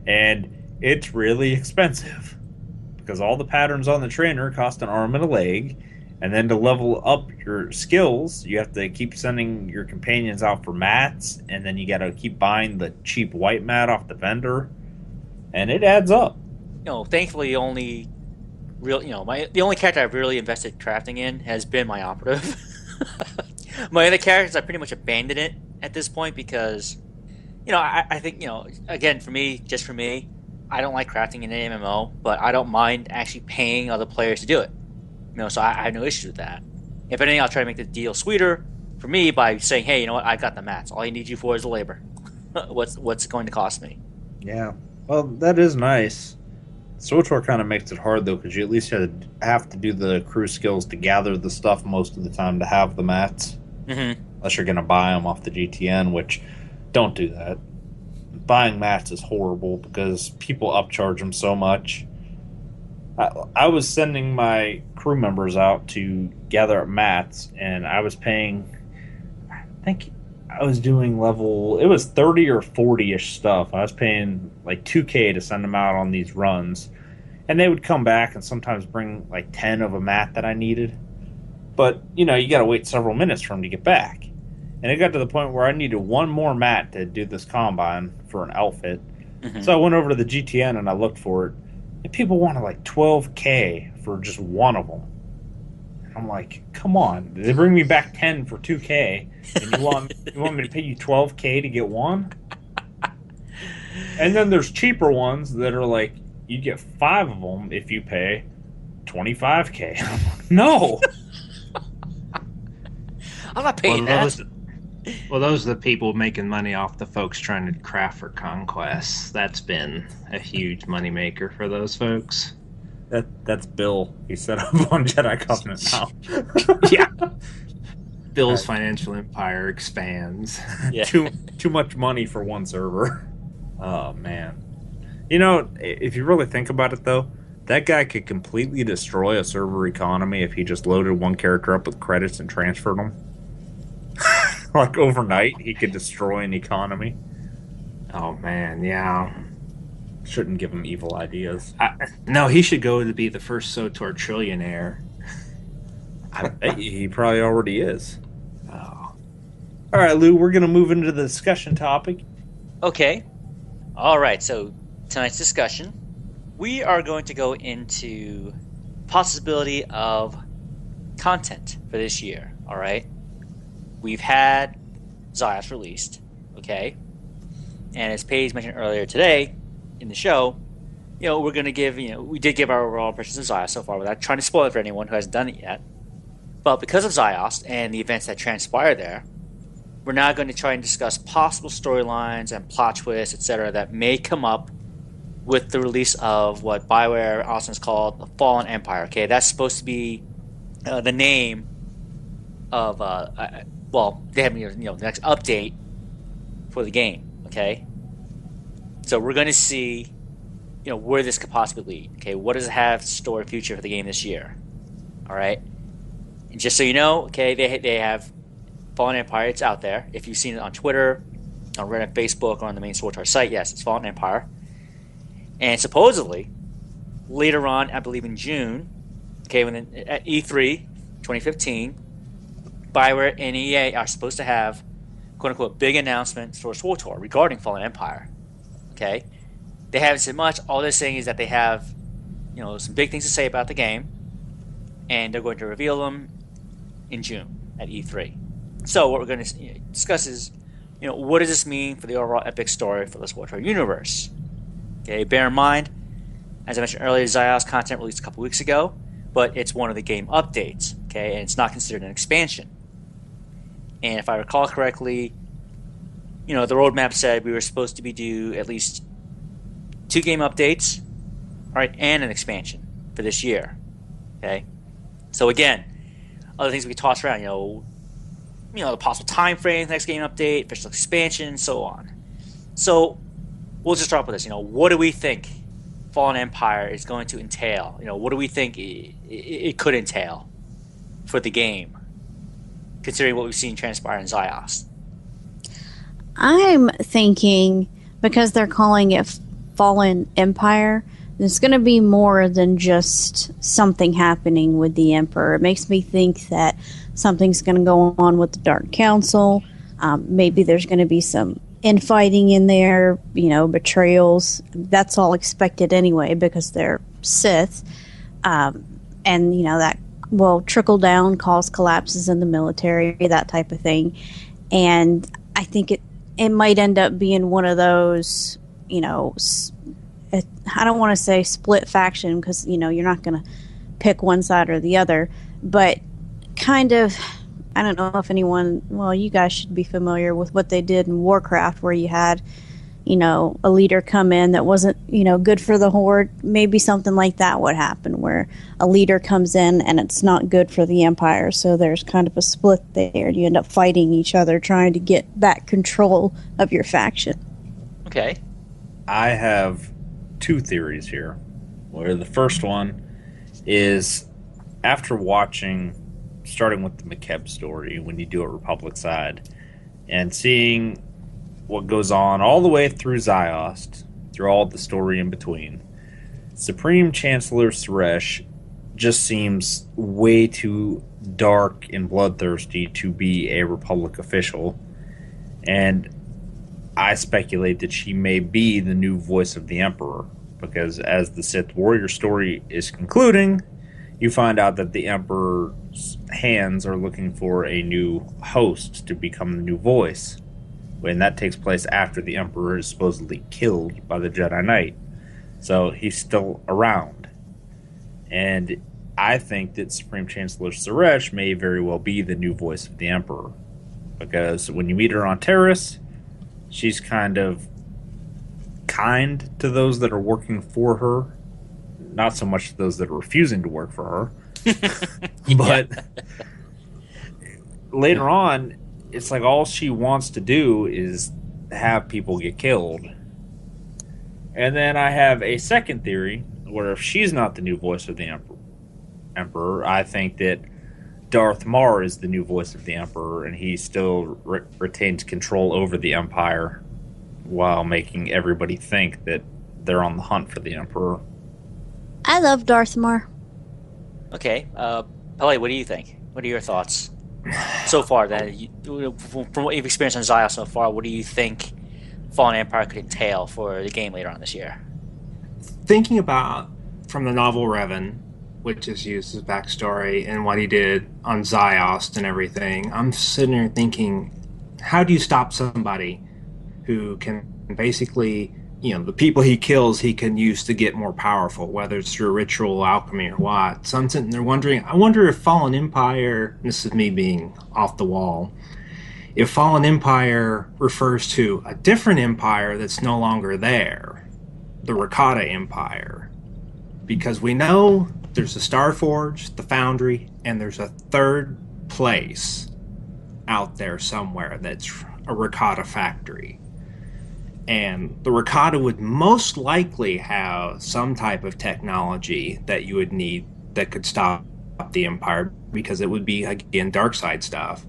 And it's really expensive because all the patterns on the trainer cost an arm and a leg. And then to level up your skills, you have to keep sending your companions out for mats, and then you got to keep buying the cheap white mat off the vendor, and it adds up. Thankfully, the only character I've really invested crafting in has been my operative. My other characters, I pretty much abandoned it at this point because I think, again, for me, just for me, I don't like crafting in an MMO, but I don't mind actually paying other players to do it. So I have no issue with that. If anything, I'll try to make the deal sweeter for me by saying, hey, you know what, I got the mats. All I need you for is the labor. What's it going to cost me? Yeah. Well, that is nice. SWTOR kind of makes it hard, though, because you at least have to do the crew skills to gather the stuff most of the time to have the mats. Mm-hmm. Unless you're going to buy them off the GTN, which don't do that. Buying mats is horrible because people upcharge them so much. I was sending my crew members out to gather up mats, and I was paying, I think I was doing level, it was 30 or 40-ish stuff. I was paying like 2K to send them out on these runs. And they would come back and sometimes bring like 10 of a mat that I needed. But, you got to wait several minutes for them to get back. And it got to the point where I needed one more mat to do this combine for an outfit. Mm-hmm. So I went over to the GTN and I looked for it. And people wanted like 12K for just one of them. And I'm like, come on. They bring me back 10 for 2K. And you want me to pay you 12K to get one? And then there's cheaper ones that are like, you get 5 of them if you pay 25K. I'm like, no. I'm not paying that. Those are the people making money off the folks trying to craft for conquests. That's been a huge moneymaker for those folks. That's Bill. He set up on Jedi Covenant now. Yeah. Bill's financial empire expands. Yeah. Too much money for one server. Oh, man. If you really think about it, though, that guy could completely destroy a server economy if he just loaded one character up with credits and transferred them. Like overnight, he could destroy an economy. Oh, man, yeah. Shouldn't give him evil ideas. No, he should go to be the first SWTOR trillionaire. I bet he probably already is. Oh. All right, Lou, we're going to move into the discussion topic. Okay. All right, so tonight's discussion, we are going to go into possibility of content for this year, all right? We've had Ziost released, okay? And as Paige mentioned earlier today in the show, we're going to give, we did give our overall impressions of Ziost so far without trying to spoil it for anyone who hasn't done it yet. But because of Ziost and the events that transpire there, we're now going to try and discuss possible storylines and plot twists, etc., that may come up with the release of what BioWare also is called the Fallen Empire. Okay, that's supposed to be the name of they have the next update for the game. Okay, so we're going to see where this could possibly lead. Okay, what does it have to store future for the game this year? All right, and just so you know, okay, they have Fallen Empire. It's out there. If you've seen it on Twitter, on Reddit, Facebook, or on the main SWTOR site, yes, it's Fallen Empire. And supposedly, later on, I believe in June, okay, at E3 2015, BioWare and EA are supposed to have, quote-unquote, big announcements for SWTOR regarding Fallen Empire. Okay? They haven't said much. All they're saying is that they have, some big things to say about the game, and they're going to reveal them in June at E3. So what we're going to discuss is, what does this mean for the overall epic story for the SWTOR universe? Okay, bear in mind, as I mentioned earlier, Ziost content released a couple weeks ago, but it's one of the game updates, okay, and it's not considered an expansion. And if I recall correctly, the roadmap said we were supposed to be due at least 2 game updates, all right, and an expansion for this year, okay? So again, other things we could toss around, the possible time frame, next game update, official expansion, and so on. So we'll just start with this. What do we think Fallen Empire is going to entail? What do we think it could entail for the game, considering what we've seen transpire in Ziost? I'm thinking, because they're calling it Fallen Empire, there's going to be more than just something happening with the Emperor. It makes me think that something's going to go on with the Dark Council. Maybe there's going to be some infighting in there, betrayals. That's all expected anyway because they're Sith. And, that will trickle down, cause collapses in the military, that type of thing. And I think it might end up being one of those, I don't want to say split faction because, you're not going to pick one side or the other, but kind of, I don't know if anyone, well, you guys should be familiar with what they did in Warcraft, where you had, a leader come in that wasn't, good for the Horde. Maybe something like that would happen, where a leader comes in and it's not good for the Empire. So there's kind of a split there. You end up fighting each other, trying to get back control of your faction. Okay. I have two theories here. Where the first one is, after starting with the McKeb story, when you do it Republic side, and seeing what goes on all the way through Ziost, through all the story in between, Supreme Chancellor Suresh just seems way too dark and bloodthirsty to be a Republic official, and I speculate that she may be the new voice of the Emperor, because as the Sith warrior story is concluding, you find out that the Emperor's hands are looking for a new host to become the new voice. And that takes place after the Emperor is supposedly killed by the Jedi Knight. So he's still around. And I think that Supreme Chancellor Suresh may very well be the new voice of the Emperor. Because when you meet her on Terrace, she's kind of kind to those that are working for her. Not so much to those that are refusing to work for her. But later on, it's like all she wants to do is have people get killed. And then I have a second theory, where if she's not the new voice of the Emperor, I think that Darth Maul is the new voice of the Emperor, and he still retains control over the Empire while making everybody think that they're on the hunt for the Emperor. I love Darth Maul. Okay. Pallais, what do you think? What are your thoughts so far? From what you've experienced on Ziost so far, what do you think Fallen Empire could entail for the game later on this year? Thinking about from the novel Revan, which is used as backstory, and what he did on Ziost and everything, I'm sitting there thinking, how do you stop somebody who can basically, the people he kills, he can use to get more powerful, whether it's through ritual, alchemy, or what. So I'm sitting there wondering, I wonder if Fallen Empire, and this is me being off the wall, if Fallen Empire refers to a different empire that's no longer there, the Rakata Empire. Because we know there's the Starforge, the Foundry, and there's a third place out there somewhere that's a Rakata factory. And the Rakata would most likely have some type of technology that you would need that could stop the Empire, because it would be, again, dark side stuff.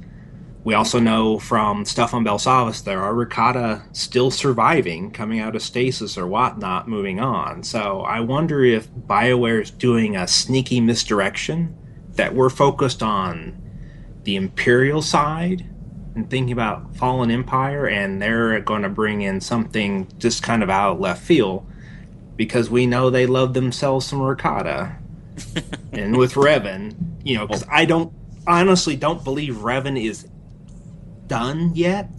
We also know from stuff on Belsavis there are Rakata still surviving, coming out of stasis or whatnot, moving on. So I wonder if BioWare is doing a sneaky misdirection, that we're focused on the Imperial side and thinking about Fallen Empire, and they're going to bring in something just kind of out of left field, because we know they love themselves some Rakata. And with Revan, because I honestly don't believe Revan is done yet,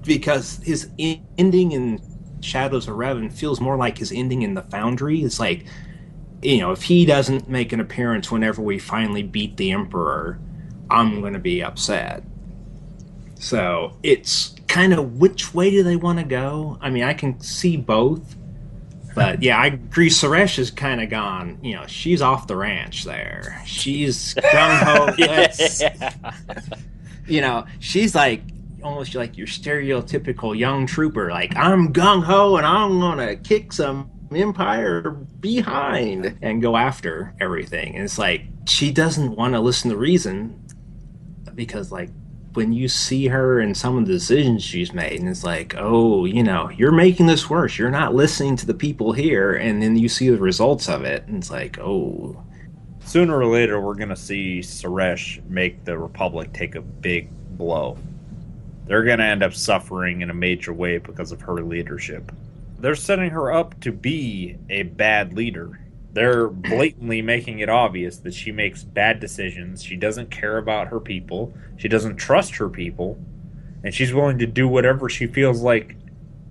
because his ending in Shadows of Revan feels more like his ending in the Foundry. It's like, if he doesn't make an appearance whenever we finally beat the Emperor, I'm going to be upset. So it's kind of, which way do they want to go? I mean, I can see both, but yeah, I agree. Suresh is kind of gone. She's off the ranch there. She's gung ho. She's like almost like your stereotypical young trooper. Like, I'm gung ho and I'm gonna kick some Empire behind and go after everything. And it's like she doesn't want to listen to reason, because like when you see her and some of the decisions she's made, and it's like, oh, you're making this worse. You're not listening to the people here, and then you see the results of it, and it's like, oh. Sooner or later, we're going to see Suresh make the Republic take a big blow. They're going to end up suffering in a major way because of her leadership. They're setting her up to be a bad leader. They're blatantly making it obvious that she makes bad decisions. She doesn't care about her people. She doesn't trust her people. And she's willing to do whatever she feels like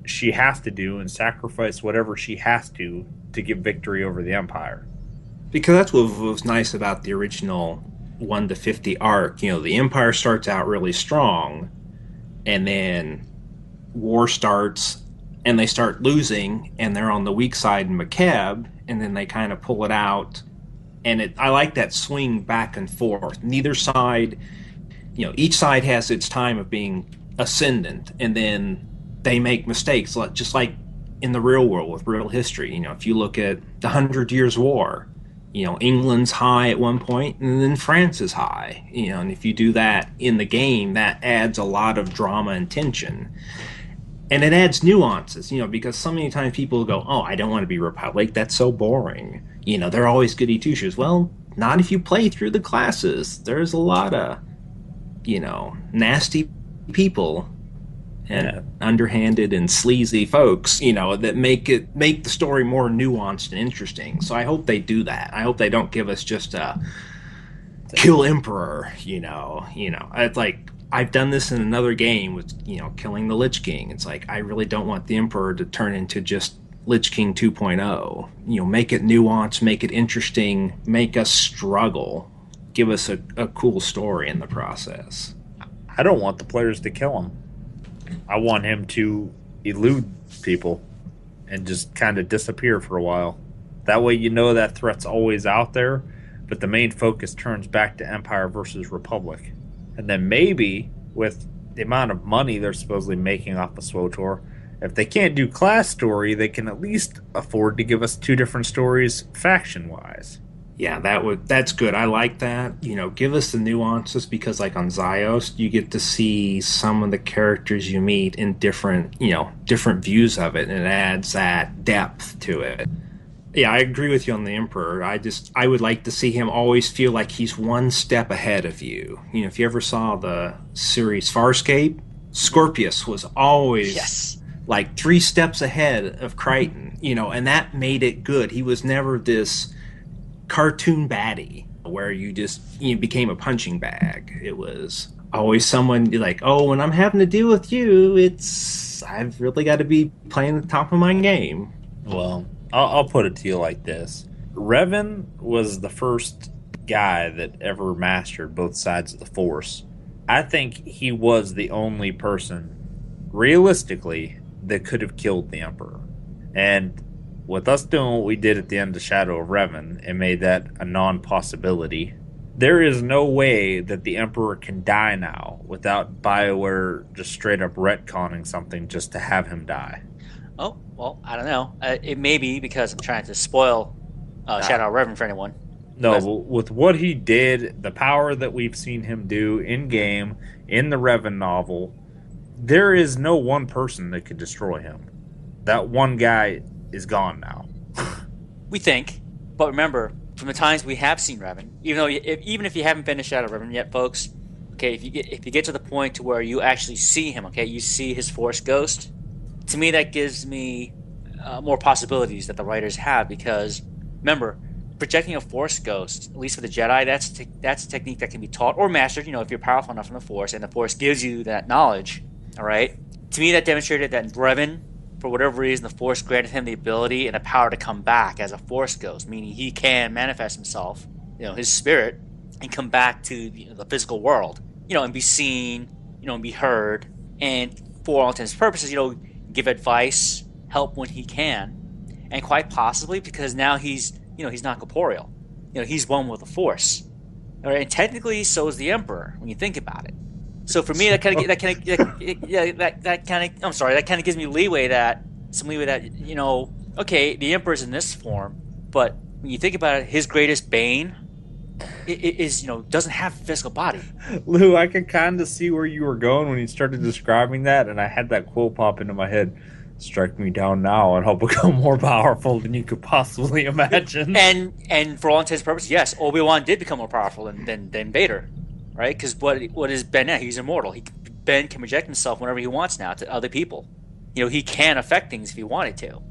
she has to do and sacrifice whatever she has to get victory over the Empire. Because that's what was nice about the original 1 to 50 arc. You know, the Empire starts out really strong, and then war starts, and they start losing, and they're on the weak side in McCabe, and then they kind of pull it out. And I like that swing back and forth. Neither side, you know, each side has its time of being ascendant, and then they make mistakes, just like in the real world with real history. You know, if you look at the 100 Years' War, you know, England's high at one point, and then France is high. You know, and if you do that in the game, that adds a lot of drama and tension. And it adds nuances, you know, because so many times people go, oh, I don't want to be Republic. That's so boring. You know, they're always goody two-shoes. Well, not if you play through the classes. There's a lot of, you know, nasty people and underhanded and sleazy folks, you know, that make the story more nuanced and interesting. So I hope they do that. I hope they don't give us just a kill Emperor, you know. It's like, I've done this in another game with, you know, killing the Lich King. It's like, I really don't want the Emperor to turn into just Lich King 2.0. You know, make it nuanced, make it interesting, make us struggle, give us a cool story in the process. I don't want the players to kill him. I want him to elude people and just kind of disappear for a while. That way you know that threat's always out there, but the main focus turns back to Empire versus Republic. And then maybe, with the amount of money they're supposedly making off of SWTOR, if they can't do class story, they can at least afford to give us 2 different stories faction-wise. Yeah, that's good. I like that. You know, give us the nuances, because like on Ziost, you get to see some of the characters you meet in different views of it, and it adds that depth to it. Yeah, I agree with you on the Emperor. I would like to see him always feel like he's one step ahead of you. You know, if you ever saw the series Farscape, Scorpius was always like 3 steps ahead of Crichton, you know, and that made it good. He was never this cartoon baddie where you became a punching bag. It was always someone like, oh, when I'm having to deal with you, I've really got to be playing the top of my game. Well, I'll put it to you like this. Revan was the first guy that ever mastered both sides of the Force. I think he was the only person, realistically, that could have killed the Emperor. And with us doing what we did at the end of Shadow of Revan, it made that a non-possibility. There is no way that the Emperor can die now without BioWare just straight up retconning something just to have him die. Oh, well, I don't know. It may be because I'm trying to spoil Shadow of Revan for anyone. No, with what he did, the power that we've seen him do in-game, in the Revan novel, there is no one person that could destroy him. That one guy is gone now. We think, but remember, from the times we have seen Revan, even if you haven't finished Shadow of Revan yet, folks, okay, if you get to the point to where you actually see him, okay, you see his Force ghost, to me that gives me more possibilities that the writers have, because remember, projecting a Force ghost, at least for the Jedi, that's a technique that can be taught or mastered, if you're powerful enough in the Force and the Force gives you that knowledge, all right? To me, that demonstrated that Revan, for whatever reason, the Force granted him the ability and the power to come back as a Force ghost, meaning he can manifest himself, his spirit, and come back to the physical world, and be seen, and be heard, and for all intents and purposes, give advice, help when he can, and quite possibly because now he's not corporeal, he's one with the Force, all right? And technically, so is the Emperor when you think about it. So for me, that kind of gives me leeway that okay, the Emperor's in this form, but when you think about it, his greatest bane is doesn't have a physical body. Lou, I can kind of see where you were going when you started describing that, and I had that quote pop into my head. Strike me down now, and I'll become more powerful than you could possibly imagine. And for all intents and purposes, yes, Obi-Wan did become more powerful than Vader. Right, because what is Ben now? He's immortal. Ben can project himself whenever he wants now to other people. He can affect things if he wanted to.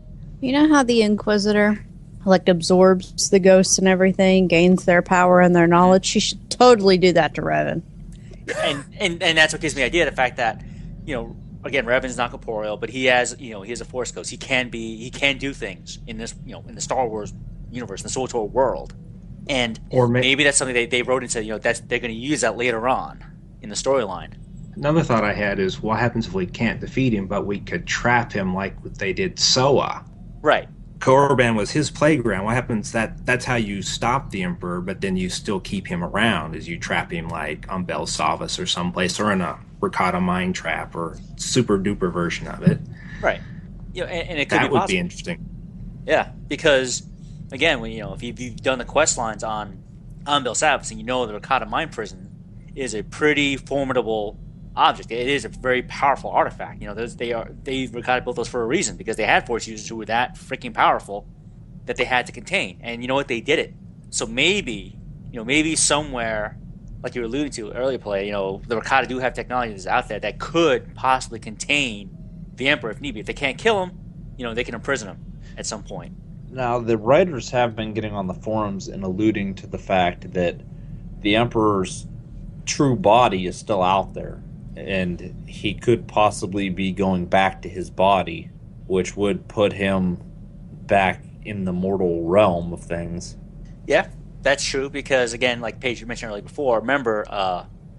You know how the Inquisitor absorbs the ghosts and everything, gains their power and their knowledge? She should totally do that to Revan. And that's what gives me the idea, the fact that again, Revan's not corporeal, but he has a Force ghost. He can do things in this, in the Star Wars universe, in the SWTOR world. And maybe that's something they wrote into, that's they're going to use that later on in the storyline. Another thought I had is, what happens if we can't defeat him, but we could trap him like they did Soa? Right. Korriban was his playground. What happens that's how you stop the Emperor, but then you still keep him around, is you trap him like on Belsavis or someplace, or in a Rakata mine trap, or super duper version of it. Right. And it could that be would be interesting. Yeah, because again, when if you've done the quest lines on Belsavis, and the Rakata mine prison is a pretty formidable object. It is a very powerful artifact. Rakata built those for a reason, because they had Force users who were that freaking powerful that they had to contain. And you know what? They did it. So maybe somewhere, like you were alluding to earlier, Play, the Rakata do have technologies out there that could possibly contain the Emperor if need be. If they can't kill him, they can imprison him at some point. Now, the writers have been getting on the forums and alluding to the fact that the Emperor's true body is still out there, and he could possibly be going back to his body, which would put him back in the mortal realm of things. Yeah, that's true, because again, like Paige mentioned earlier before, remember,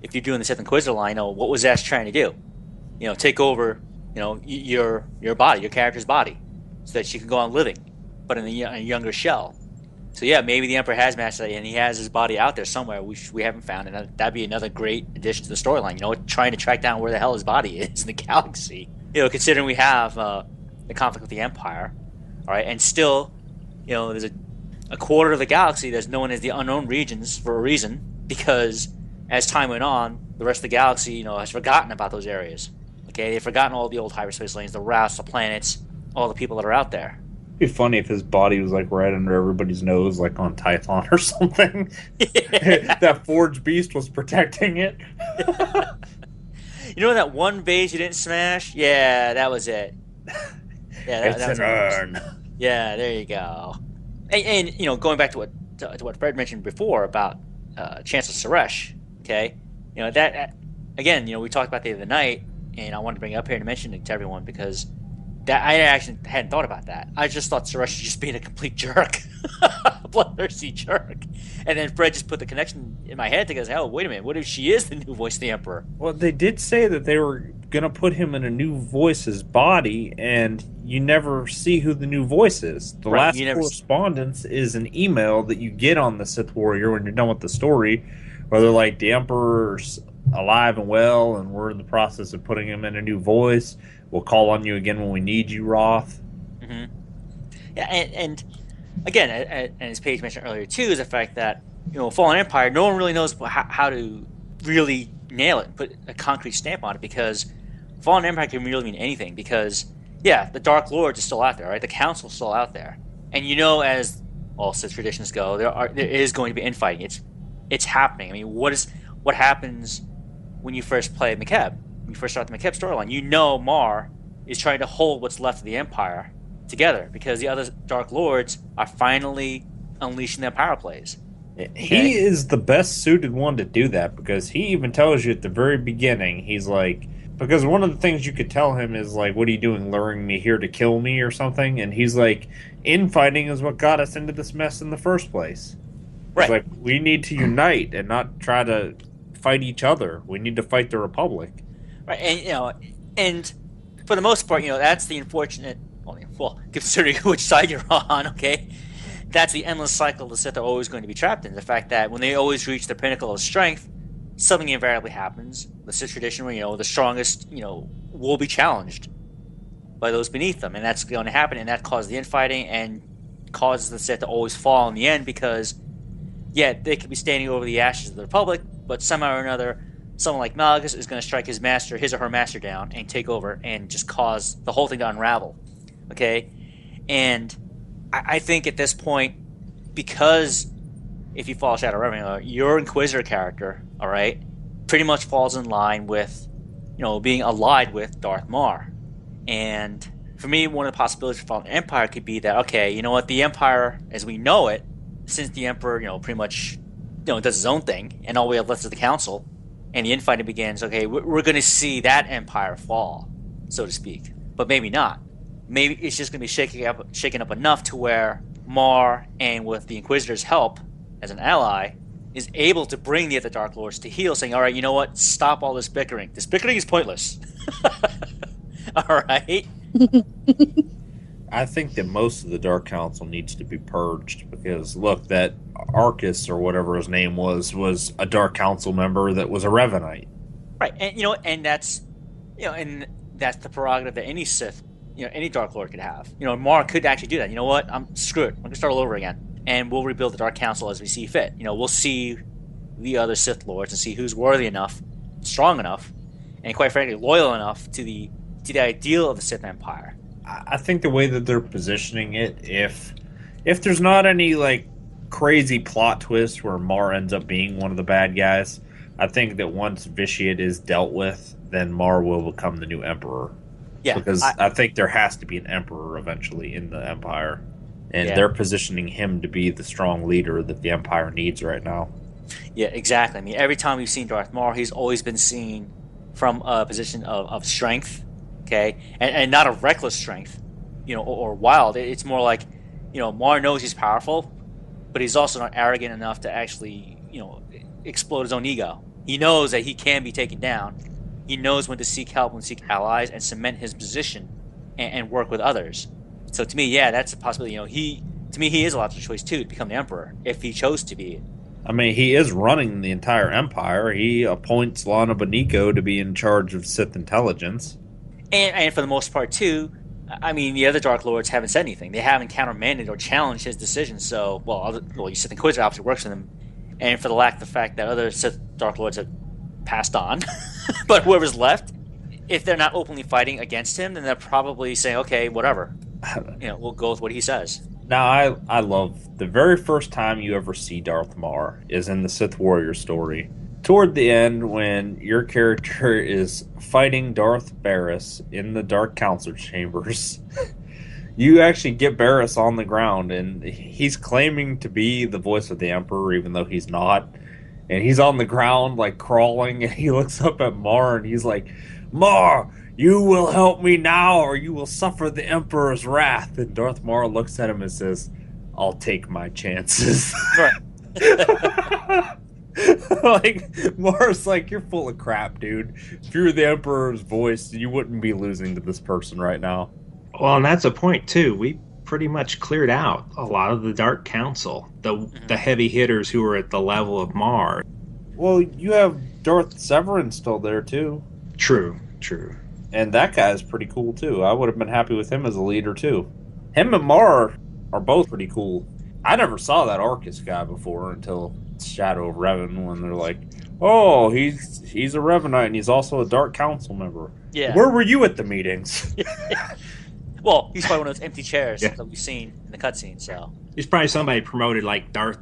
if you're doing the Sith Inquisitor line, what was Ash trying to do? Take over, your body, your character's body, so that she can go on living, but in a younger shell. So yeah, maybe the Emperor has mastered that, and he has his body out there somewhere we haven't found, and that'd be another great addition to the storyline. Trying to track down where the hell his body is in the galaxy. Considering we have the conflict with the Empire, all right, and still, there's a quarter of the galaxy that's known as the unknown regions for a reason, because as time went on, the rest of the galaxy, has forgotten about those areas. Okay, they've forgotten all the old hyperspace lanes, the routes, the planets, all the people that are out there. It'd be funny if his body was like right under everybody's nose, like on Tython or something. Yeah. That forged beast was protecting it. That one base you didn't smash? Yeah, that was it. Yeah, it's an urn. Yeah, there you go. And going back to what Fred mentioned before about Chancellor Suresh. Okay, that again, we talked about the other night, and I wanted to bring it up here to mention it to everyone, because that I actually hadn't thought about that. I just thought Suresh was just being a complete jerk, a bloodthirsty jerk. And then Fred just put the connection in my head because, oh, wait a minute, what if she is the new voice of the Emperor? Well, they did say that they were going to put him in a new voice's body, and you never see who the new voice is. The last correspondence is an email that you get on the Sith Warrior when you're done with the story, where they're like, the Emperor's alive and well, and we're in the process of putting him in a new voice. We'll call on you again when we need you, Roth. Mm-hmm. Yeah, and again, and as Paige mentioned earlier too, is the fact that Fallen Empire, no one really knows how to really nail it and put a concrete stamp on it, because Fallen Empire can really mean anything. Because the Dark Lords are still out there, right? The Council's still out there, and as all Sith traditions go, there is going to be infighting. It's happening. I mean, what happens when you first play Makeb? When you first start the Makeb storyline, Mar is trying to hold what's left of the Empire together, because the other Dark Lords are finally unleashing their power plays. Okay? He is the best suited one to do that, because he even tells you at the very beginning, he's like, because one of the things you could tell him is like, what are you doing, luring me here to kill me or something? And he's like, infighting is what got us into this mess in the first place. Right. It's like, we need to unite and not try to fight each other. We need to fight the Republic. Right, and for the most part, that's the unfortunate. Well, considering which side you're on, okay, that's the endless cycle the Sith are always going to be trapped in. The fact that when they always reach the pinnacle of strength, something invariably happens. The Sith tradition, where the strongest, will be challenged by those beneath them, and that's going to happen, and that causes the infighting and causes the Sith to always fall in the end, because they could be standing over the ashes of the Republic, but somehow or another, someone like Malgus is going to strike his or her master down and take over and just cause the whole thing to unravel. Okay? And I think at this point, because if you follow Shadow Revenue, your Inquisitor character, all right, pretty much falls in line with, being allied with Darth Mar. And for me, one of the possibilities for Fallen Empire could be that, okay, the Empire as we know it, since the Emperor, pretty much, does his own thing, and all we have left is the Council, and the infighting begins, okay, we're going to see that empire fall, so to speak. But maybe not. Maybe it's just going to be shaken up enough to where Mar, and with the Inquisitor's help as an ally, is able to bring the other Dark Lords to heel, saying, all right, you know what? Stop all this bickering. This bickering is pointless. All right? I think that most of the Dark Council needs to be purged because, look, that Arcus or whatever his name was a Dark Council member that was a Revanite. Right, and and that's and that's the prerogative that any Sith, any Dark Lord could have. Mar could actually do that. You know what? Screw it. I'm gonna start all over again, and we'll rebuild the Dark Council as we see fit. We'll see the other Sith Lords and see who's worthy enough, strong enough, and quite frankly, loyal enough to the ideal of the Sith Empire. I think the way that they're positioning it, if there's not any like crazy plot twist where Mar ends up being one of the bad guys, I think that once Vitiate is dealt with, then Mar will become the new Emperor. Yeah, because I think there has to be an Emperor eventually in the Empire, and they're positioning him to be the strong leader that the Empire needs right now. Yeah, exactly. I mean, every time we've seen Darth Maul, he's always been seen from a position of strength. Okay, and not a reckless strength, or wild. It's more like, Mar knows he's powerful, but he's also not arrogant enough to actually, explode his own ego. He knows that he can be taken down. He knows when to seek help, when to seek allies, and cement his position and work with others. So to me, that's a possibility. He is a logical choice too to become the Emperor if he chose to be. I mean, he is running the entire Empire. He appoints Lana Beniko to be in charge of Sith intelligence. And for the most part, too, I mean, the other Dark Lords haven't said anything. They haven't countermanded or challenged his decisions. So, you Sith Inquisitor obviously works for them. And for the fact that other Sith Dark Lords have passed on, but whoever's left, if they're not openly fighting against him, then they're probably saying, okay, whatever. We'll go with what he says. Now, I love the very first time you ever see Darth Mar is in the Sith Warrior story. Toward the end, when your character is fighting Darth Barris in the Dark Council chambers, you actually get Barris on the ground, and he's claiming to be the voice of the Emperor, even though he's not. And he's on the ground, like, crawling, and he looks up at Mar, and he's like, Mar, you will help me now, or you will suffer the Emperor's wrath. And Darth Mar looks at him and says, I'll take my chances. Right. Like, Mar's like, you're full of crap, dude. If you were the Emperor's voice, you wouldn't be losing to this person right now. Well, and that's a point, too. We pretty much cleared out a lot of the Dark Council, the heavy hitters who were at the level of Mar. Well, you have Darth Severin still there, too. True. And that guy is pretty cool, too. I would have been happy with him as a leader, too. Him and Mar are both pretty cool. I never saw that Arcus guy before until Shadow of Revan, when they're like, oh, he's a Revanite and he's also a Dark Council member. Yeah. Where were you at the meetings? Well, he's probably one of those empty chairs that we've seen in the cutscene, so. He's probably somebody promoted like Darth,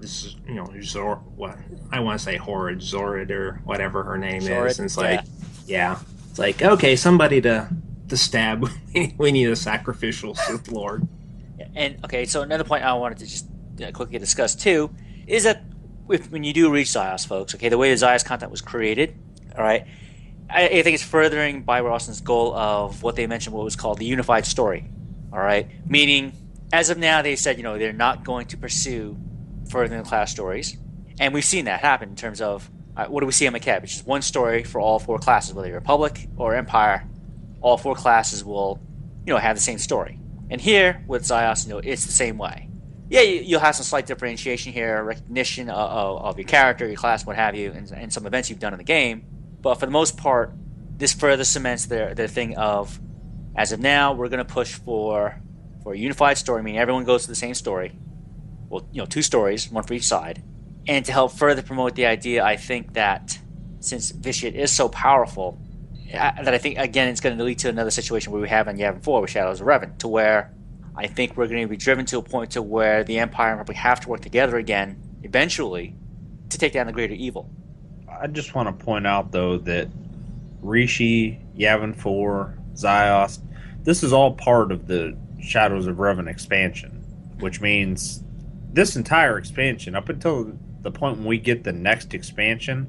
what I want to say Horrid, Zorid, or whatever her name is. And it's like, it's like, okay, somebody to stab. We need a sacrificial Sith Lord. And, okay, so another point I wanted to just quickly discuss, too, is that when you do reach Ziost, folks, okay, the way the Ziost content was created, all right, I think it's furthering Barbara Austin's goal of what they mentioned, what was called the unified story, all right? Meaning, as of now, they said, they're not going to pursue further than class stories. And we've seen that happen in terms of, what do we see on Maquette? Which is one story for all four classes, whether you're Republic or Empire, all four classes will, have the same story. And here, with Ziost, it's the same way. Yeah, you'll have some slight differentiation here, recognition of your character, your class, what have you, and some events you've done in the game. But for the most part, this further cements their thing of, as of now, we're going to push for a unified story, meaning everyone goes to the same story. Well, two stories, one for each side. And to help further promote the idea, I think that since Vitiate is so powerful, that I think, again, it's going to lead to another situation where we have in Yavin 4 with Shadows of Revan, to where I think we're going to be driven to a point to where the Empire and Republic have to work together again, eventually, to take down the greater evil. I just want to point out, though, that Rishi, Yavin 4, Ziost, this is all part of the Shadows of Revan expansion, which means this entire expansion, up until the point when we get the next expansion,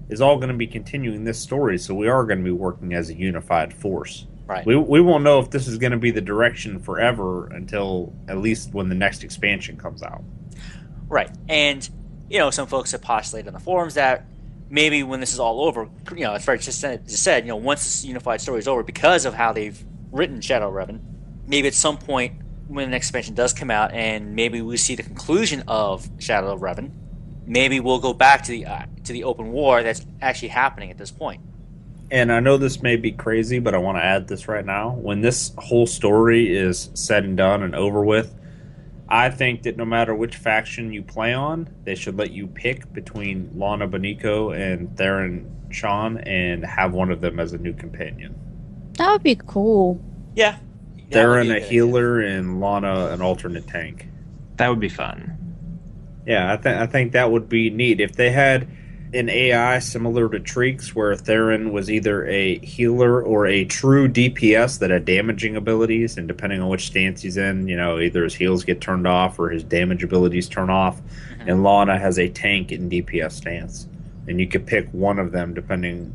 is all going to be continuing this story, so we are going to be working as a unified force. Right. We won't know if this is going to be the direction forever until at least when the next expansion comes out. Right. And, some folks have postulated on the forums that maybe when this is all over, as Fred just said, once this unified story is over, because of how they've written Shadow Revan, maybe at some point when the next expansion does come out and maybe we see the conclusion of Shadow Revan, maybe we'll go back to the open war that's actually happening at this point. And I know this may be crazy, but I want to add this right now. When this whole story is said and done and over with, I think that no matter which faction you play on, they should let you pick between Lana Beniko and Theron Shan and have one of them as a new companion. That would be cool. Yeah. Theron a healer and Lana an alternate tank. That would be fun. Yeah, I think that would be neat. If they had an AI similar to Treek's, where Theron was either a healer or a true DPS that had damaging abilities, and depending on which stance he's in, either his heals get turned off or his damage abilities turn off, and Lana has a tank and DPS stance. And you could pick one of them depending,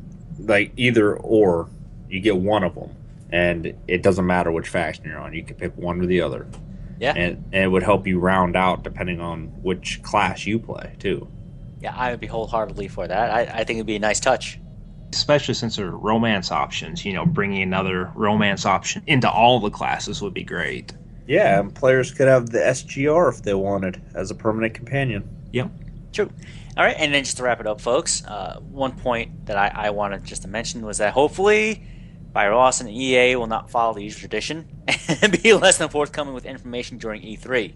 either or, you get one of them. And it doesn't matter which faction you're on. You can pick one or the other. Yeah. And it would help you round out depending on which class you play, too. Yeah, I would be wholeheartedly for that. I think it would be a nice touch. Especially since there are romance options. Bringing another romance option into all the classes would be great. Yeah, and players could have the SGR if they wanted as a permanent companion. Yep. True. All right, and then just to wrap it up, folks, one point that I wanted just to mention was that hopefully Ross and EA will not follow the usual tradition and be less than forthcoming with information during E3.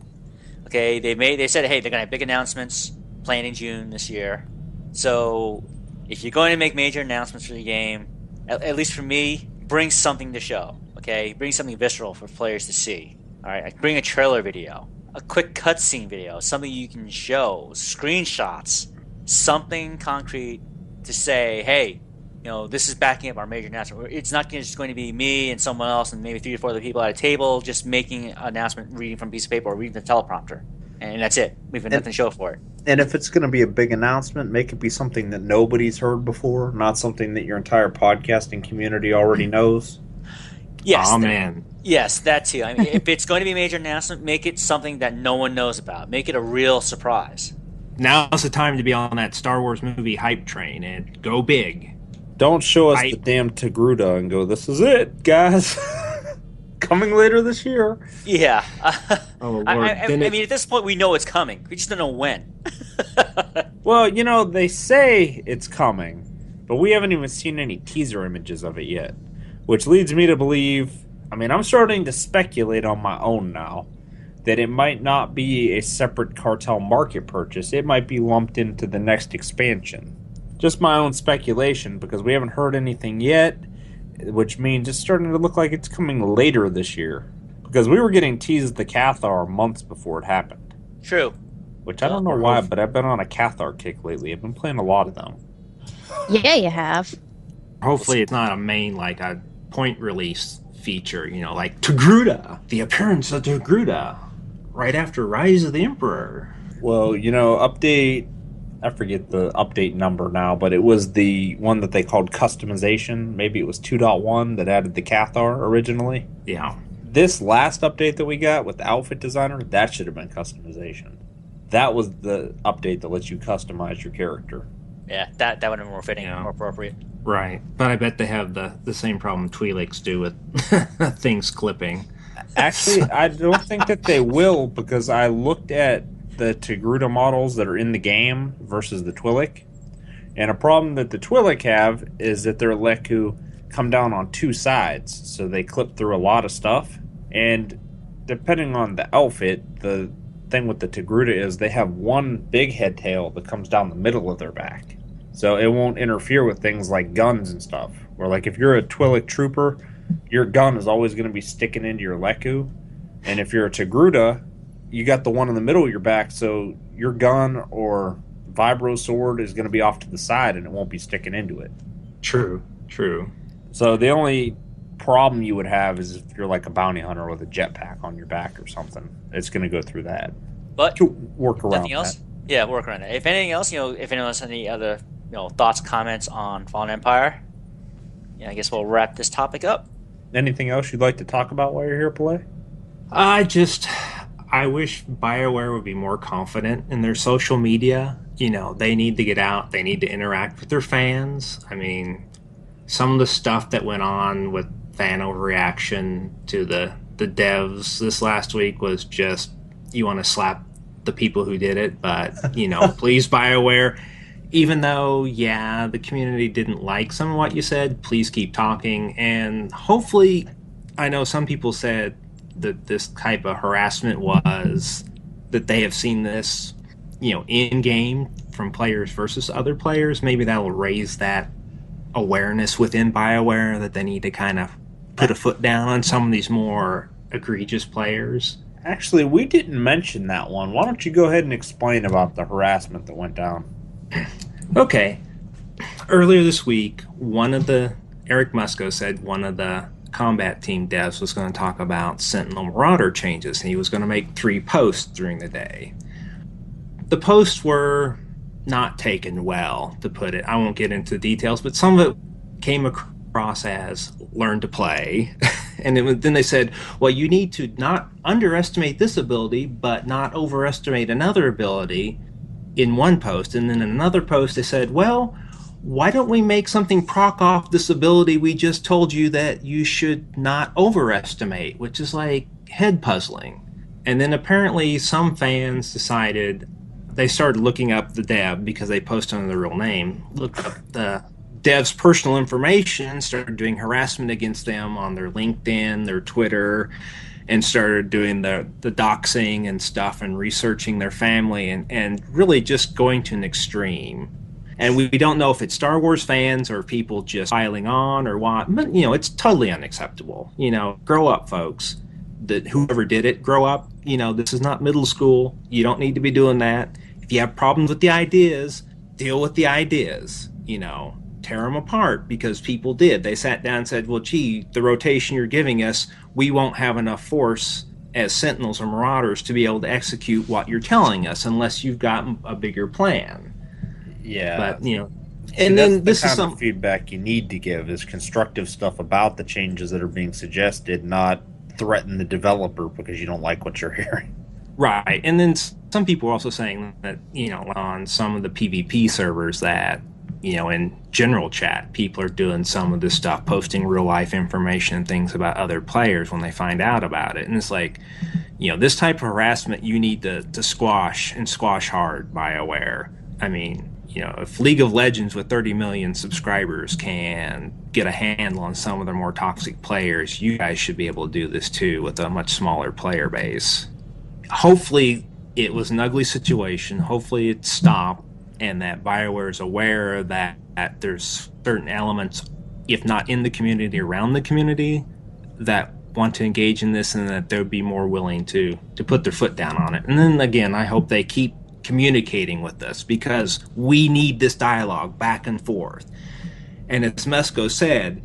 Okay, they said, hey, they're going to have big announcements planned in June this year. So if you're going to make major announcements for the game, at least for me, bring something to show. Okay, bring something visceral for players to see. All right, bring a trailer video, a quick cutscene video, something you can show, screenshots, something concrete to say, hey, this is backing up our major announcement. It's not just going to be me and someone else and maybe 3 or 4 other people at a table just making an announcement, reading from a piece of paper or reading the teleprompter. And that's it. We've got nothing to show for it. And if it's going to be a big announcement, make it be something that nobody's heard before, not something that your entire podcasting community already knows. Yes. Oh, man. Yes, that too. I mean, if it's going to be a major announcement, make it something that no one knows about. Make it a real surprise. Now's the time to be on that Star Wars movie hype train and go big. Don't show us the damn Togruta and go, this is it, guys. Coming later this year. Yeah. Oh, Lord. I mean, at this point, we know it's coming. We just don't know when. Well, they say it's coming, but we haven't even seen any teaser images of it yet, which leads me to believe, I'm starting to speculate on my own now, that it might not be a separate cartel market purchase. It might be lumped into the next expansion. Just my own speculation, because we haven't heard anything yet, which means it's starting to look like it's coming later this year. Because we were getting teased the Cathar months before it happened. True. Which I don't know why, but I've been on a Cathar kick lately. I've been playing a lot of them. Yeah, you have. Hopefully it's not a main, a point release feature, like Togruta, the appearance of Togruta, right after Rise of the Emperor. Well, update... I forget the update number now, but it was the one that they called customization. Maybe it was 2.1 that added the Cathar originally. Yeah. This last update that we got with the outfit designer, that should have been customization. That was the update that lets you customize your character. Yeah, that would have been more fitting, more appropriate. Right. But I bet they have the same problem Twi'leks do with things clipping. Actually, I don't think that they will, because I looked at the Togruta models that are in the game versus the Twi'lek. And a problem that the Twi'lek have is that their Leku come down on 2 sides, so they clip through a lot of stuff. And depending on the outfit, the thing with the Togruta is they have one big head tail that comes down the middle of their back. So it won't interfere with things like guns and stuff. Where if you're a Twi'lek trooper, your gun is always going to be sticking into your Leku. And if you're a Togruta, you got the one in the middle of your back, so your gun or vibro sword is going to be off to the side and it won't be sticking into it. True. So the only problem you would have is if you're a bounty hunter with a jetpack on your back or something. It's going to go through that. But to work around nothing else? that. Yeah, work around that. If anything else, if anyone has any other thoughts, comments on Fallen Empire. Yeah, I guess we'll wrap this topic up. Anything else you'd like to talk about while you're here, Pallais? I wish BioWare would be more confident in their social media. They need to get out. They need to interact with their fans. I mean, some of the stuff that went on with fan overreaction to the devs this last week was just, you want to slap the people who did it. But, please, BioWare, even though, the community didn't like some of what you said, please keep talking. And hopefully, I know some people said that this type of harassment was that they have seen this, in game from players versus other players. Maybe that will raise that awareness within BioWare that they need to kind of put a foot down on some of these more egregious players. Actually, we didn't mention that one. Why don't you go ahead and explain about the harassment that went down? Okay. Earlier this week, Eric Musco said one of the combat team devs was going to talk about Sentinel Marauder changes, and he was going to make 3 posts during the day. The posts were not taken well, to put it. I won't get into the details, but some of it came across as learn to play. And then they said, well, you need to not underestimate this ability, but not overestimate another ability in one post. And then in another post they said, well, why don't we make something proc off this ability we just told you that you should not overestimate, which is like head puzzling. And then apparently some fans decided, they started looking up the dev because they post under their real name, looked up the dev's personal information, started doing harassment against them on their LinkedIn, their Twitter, and started doing the doxing and stuff and researching their family and really just going to an extreme. And we don't know if it's Star Wars fans or people just piling on or what, but, it's totally unacceptable. Grow up, folks. Whoever did it, grow up. This is not middle school. You don't need to be doing that. If you have problems with the ideas, deal with the ideas. Tear them apart, because people did. They sat down and said, well, gee, the rotation you're giving us, we won't have enough force as Sentinels or Marauders to be able to execute what you're telling us unless you've got a bigger plan. Yeah. But, and then this is some feedback you need to give, is constructive stuff about the changes that are being suggested, not threaten the developer because you don't like what you're hearing. Right. And then some people are also saying that, on some of the PvP servers that, in general chat, people are doing some of this stuff, posting real life information and things about other players when they find out about it. And it's like, this type of harassment you need to squash, and squash hard, BioWare. I mean, if League of Legends with 30 million subscribers can get a handle on some of the more toxic players, you guys should be able to do this too with a much smaller player base. Hopefully it was an ugly situation. Hopefully it stopped, and that BioWare is aware that there's certain elements, if not in the community, around the community, that want to engage in this, and that they'll be more willing to put their foot down on it. And then again, I hope they keep communicating with us, because we need this dialogue back and forth. And as Mesco said,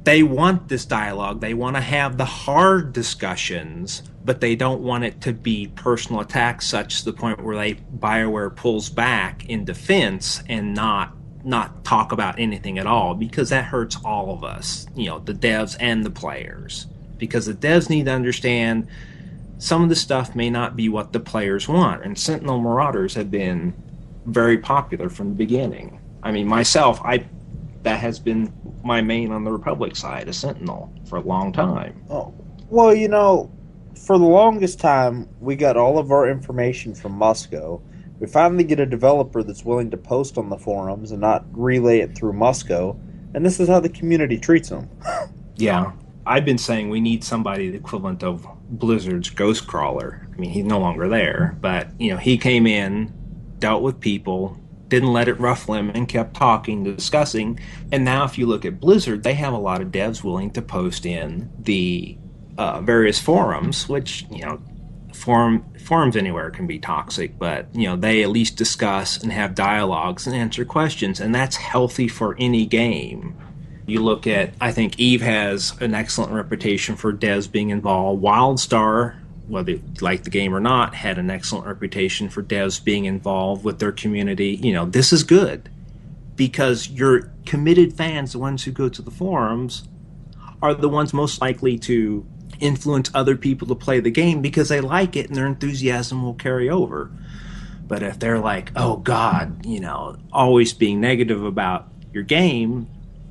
they want this dialogue. They want to have the hard discussions, but they don't want it to be personal attacks, such to the point where BioWare pulls back in defense and not talk about anything at all, because that hurts all of us, the devs and the players. Because the devs need to understand some of the stuff may not be what the players want. And Sentinel Marauders have been very popular from the beginning. I mean, myself, that has been my main on the Republic side, a Sentinel, for a long time. Oh, well, for the longest time, we got all of our information from Musco. We finally get a developer that's willing to post on the forums and not relay it through Musco, and this is how the community treats them. Yeah. I've been saying we need somebody the equivalent of Blizzard's Ghostcrawler. I mean, he's no longer there, but, he came in, dealt with people, didn't let it ruffle him, and kept talking, discussing. And now if you look at Blizzard, they have a lot of devs willing to post in the various forums, which, forums anywhere can be toxic, but, they at least discuss and have dialogues and answer questions, and that's healthy for any game. You look at, I think EVE has an excellent reputation for devs being involved. WildStar, whether you like the game or not, had an excellent reputation for devs being involved with their community. This is good. because your committed fans, the ones who go to the forums, are the ones most likely to influence other people to play the game because they like it and their enthusiasm will carry over. But if they're like, oh God, always being negative about your game,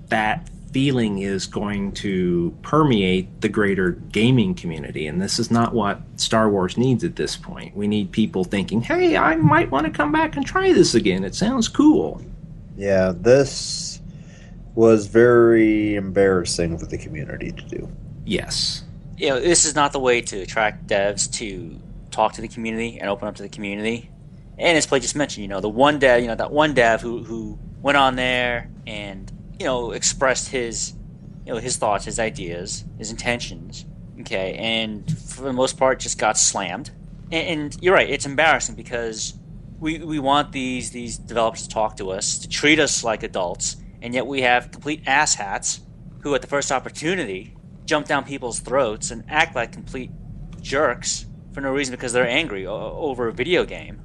that feeling is going to permeate the greater gaming community. And this is not what Star Wars needs at this point. We need people thinking, hey, I might want to come back and try this again. It sounds cool. Yeah, this was very embarrassing for the community to do. Yes. This is not the way to attract devs to talk to the community and open up to the community. And as Play just mentioned, the one dev, that one dev who went on there and, expressed his thoughts, his ideas, his intentions, okay, and for the most part just got slammed. And you're right, it's embarrassing because we want these developers to talk to us, to treat us like adults, and yet we have complete asshats who at the first opportunity jump down people's throats and act like complete jerks for no reason because they're angry over a video game.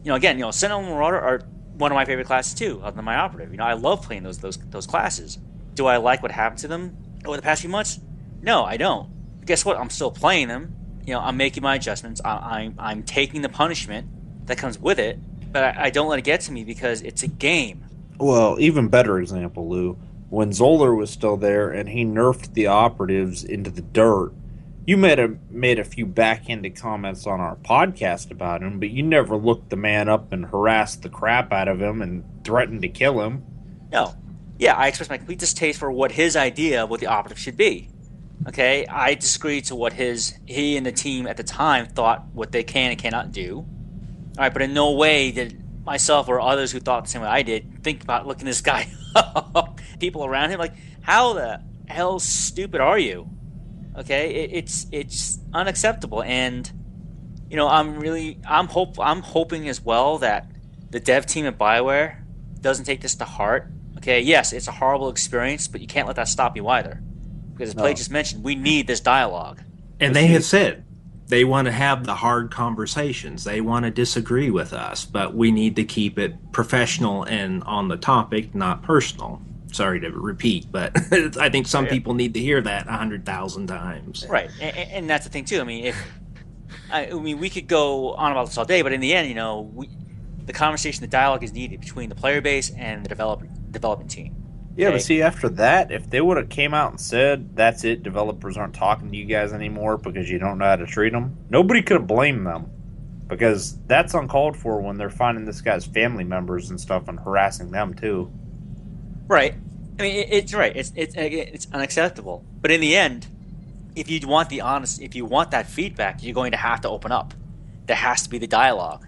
Again, Sentinel and Marauder are one of my favorite classes too, other than my operative. I love playing those classes. Do I like what happened to them over the past few months? No, I don't. But guess what? I'm still playing them. I'm making my adjustments. I'm taking the punishment that comes with it, but I don't let it get to me because it's a game. Well, even better example, Lou. When Zoller was still there and he nerfed the operatives into the dirt, you made a few backhanded comments on our podcast about him, but you never looked the man up and harassed the crap out of him and threatened to kill him. No. Yeah, I expressed my complete distaste for what his idea of what the operative should be. Okay? I disagreed to what he and the team at the time thought what they can and cannot do. All right, but in no way did myself or others who thought the same way I did think about looking this guy up. People around him, like, how the hell stupid are you? Okay, it's unacceptable, and I'm hoping as well that the dev team at BioWare doesn't take this to heart. Okay, yes, it's a horrible experience, but you can't let that stop you either, because as Play just mentioned, we need this dialogue. And they have said they want to have the hard conversations. They want to disagree with us, but we need to keep it professional and on the topic, not personal. Sorry to repeat, but I think some people need to hear that 100,000 times. Right, and that's the thing too. I mean, we could go on about this all day, but in the end, the conversation, the dialogue is needed between the player base and the development team. Yeah, okay? But see, after that, if they would have came out and said, that's it, developers aren't talking to you guys anymore because you don't know how to treat them, nobody could have blamed them, because that's uncalled for when they're finding this guy's family members and stuff and harassing them too. Right. I mean, it's right. It's unacceptable. But in the end, if you want that feedback, you're going to have to open up. There has to be the dialogue.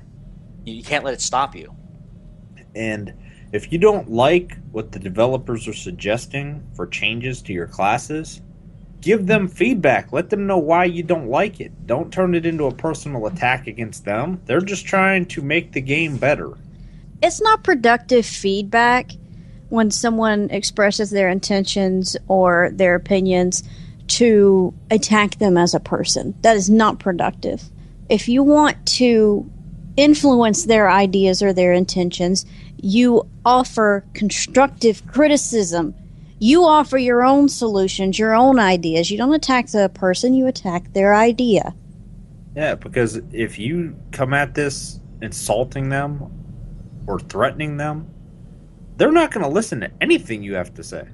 You can't let it stop you. And if you don't like what the developers are suggesting for changes to your classes, give them feedback. Let them know why you don't like it. Don't turn it into a personal attack against them. They're just trying to make the game better. It's not productive feedback when someone expresses their intentions or their opinions to attack them as a person. That is not productive. If you want to influence their ideas or their intentions, you offer constructive criticism. You offer your own solutions, your own ideas. You don't attack the person, you attack their idea. Yeah, because if you come at this insulting them or threatening them, they're not going to listen to anything you have to say.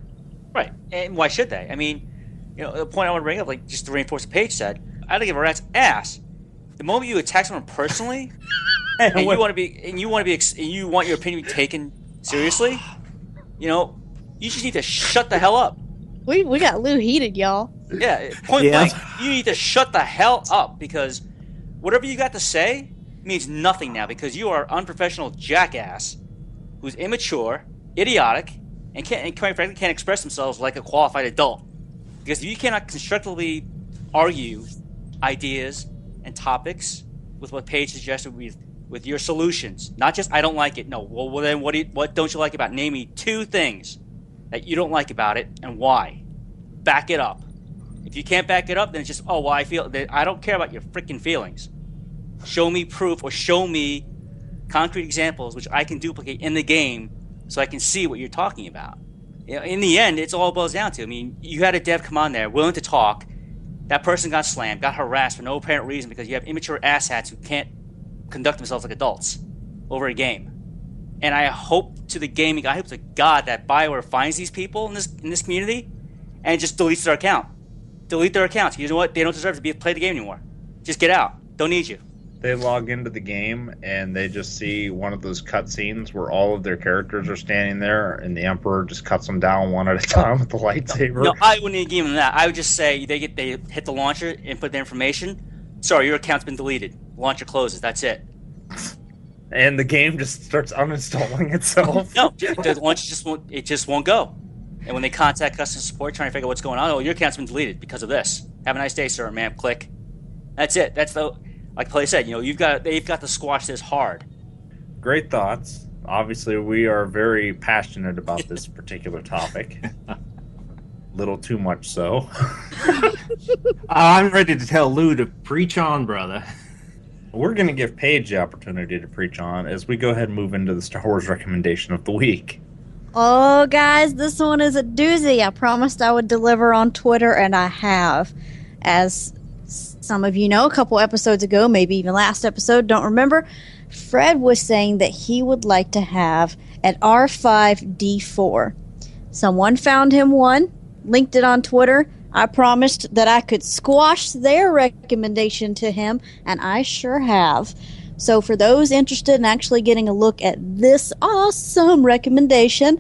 Right. And why should they? I mean, the point I want to bring up, like, just to reinforce what Paige said, I don't give a rat's ass. The moment you attack someone personally, and you want your opinion to be taken seriously, you just need to shut the hell up. We got Lou heated, y'all. Yeah, point blank. You need to shut the hell up, because whatever you got to say means nothing now, because you are an unprofessional jackass who's immature, idiotic, and quite frankly can't express themselves like a qualified adult. Because if you cannot constructively argue ideas and topics with what Paige suggested with your solutions, not just I don't like it. No, well then what don't you like about it? Name me 2 things that you don't like about it and why. Back it up. If you can't back it up, then it's just, I feel that I don't care about your freaking feelings. Show me proof or show me concrete examples which I can duplicate in the game so I can see what you're talking about. You know, in the end, it's all it boils down to. I mean, you had a dev come on there willing to talk. That person got slammed, got harassed for no apparent reason because you have immature asshats who can't conduct themselves like adults over a game. And I hope to God that BioWare finds these people in this community and just deletes their account. Delete their accounts. You know what? They don't deserve to play the game anymore. Just get out. Don't need you. They log into the game and they just see one of those cutscenes where all of their characters are standing there and the Emperor just cuts them down one at a time with the lightsaber. No, I wouldn't even give them that. I would just say they hit the launcher, input the information. Sorry, your account's been deleted. Launcher closes. That's it. And the game just starts uninstalling itself. No, the launcher just won't go. And when they contact customer support trying to figure out what's going on, your account's been deleted because of this. Have a nice day, sir, ma'am. Click. That's it. That's like Pallais said. They've got to squash this hard. Great thoughts. Obviously, we are very passionate about this particular topic. Little too much so. I'm ready to tell Lou to preach on, brother. We're going to give Paige the opportunity to preach on as we go ahead and move into the Star Wars recommendation of the week. Oh, guys, this one is a doozy. I promised I would deliver on Twitter, and I have. As some of you know, a couple episodes ago, maybe even last episode, don't remember, Fred was saying that he would like to have an R5-D4. Someone found him one, linked it on Twitter. I promised that I could squash their recommendation to him, and I sure have. So for those interested in actually getting a look at this awesome recommendation,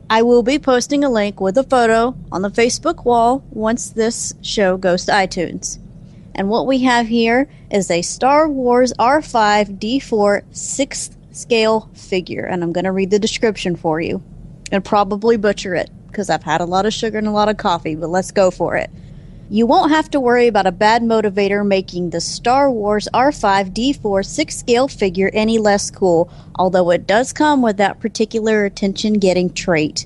I will be posting a link with a photo on the Facebook wall once this show goes to iTunes. And what we have here is a Star Wars R5-D4 6th scale figure. And I'm going to read the description for you and probably butcher it because I've had a lot of sugar and a lot of coffee, but let's go for it. You won't have to worry about a bad motivator making the Star Wars R5-D4 6th scale figure any less cool, although it does come with that particular attention-getting trait.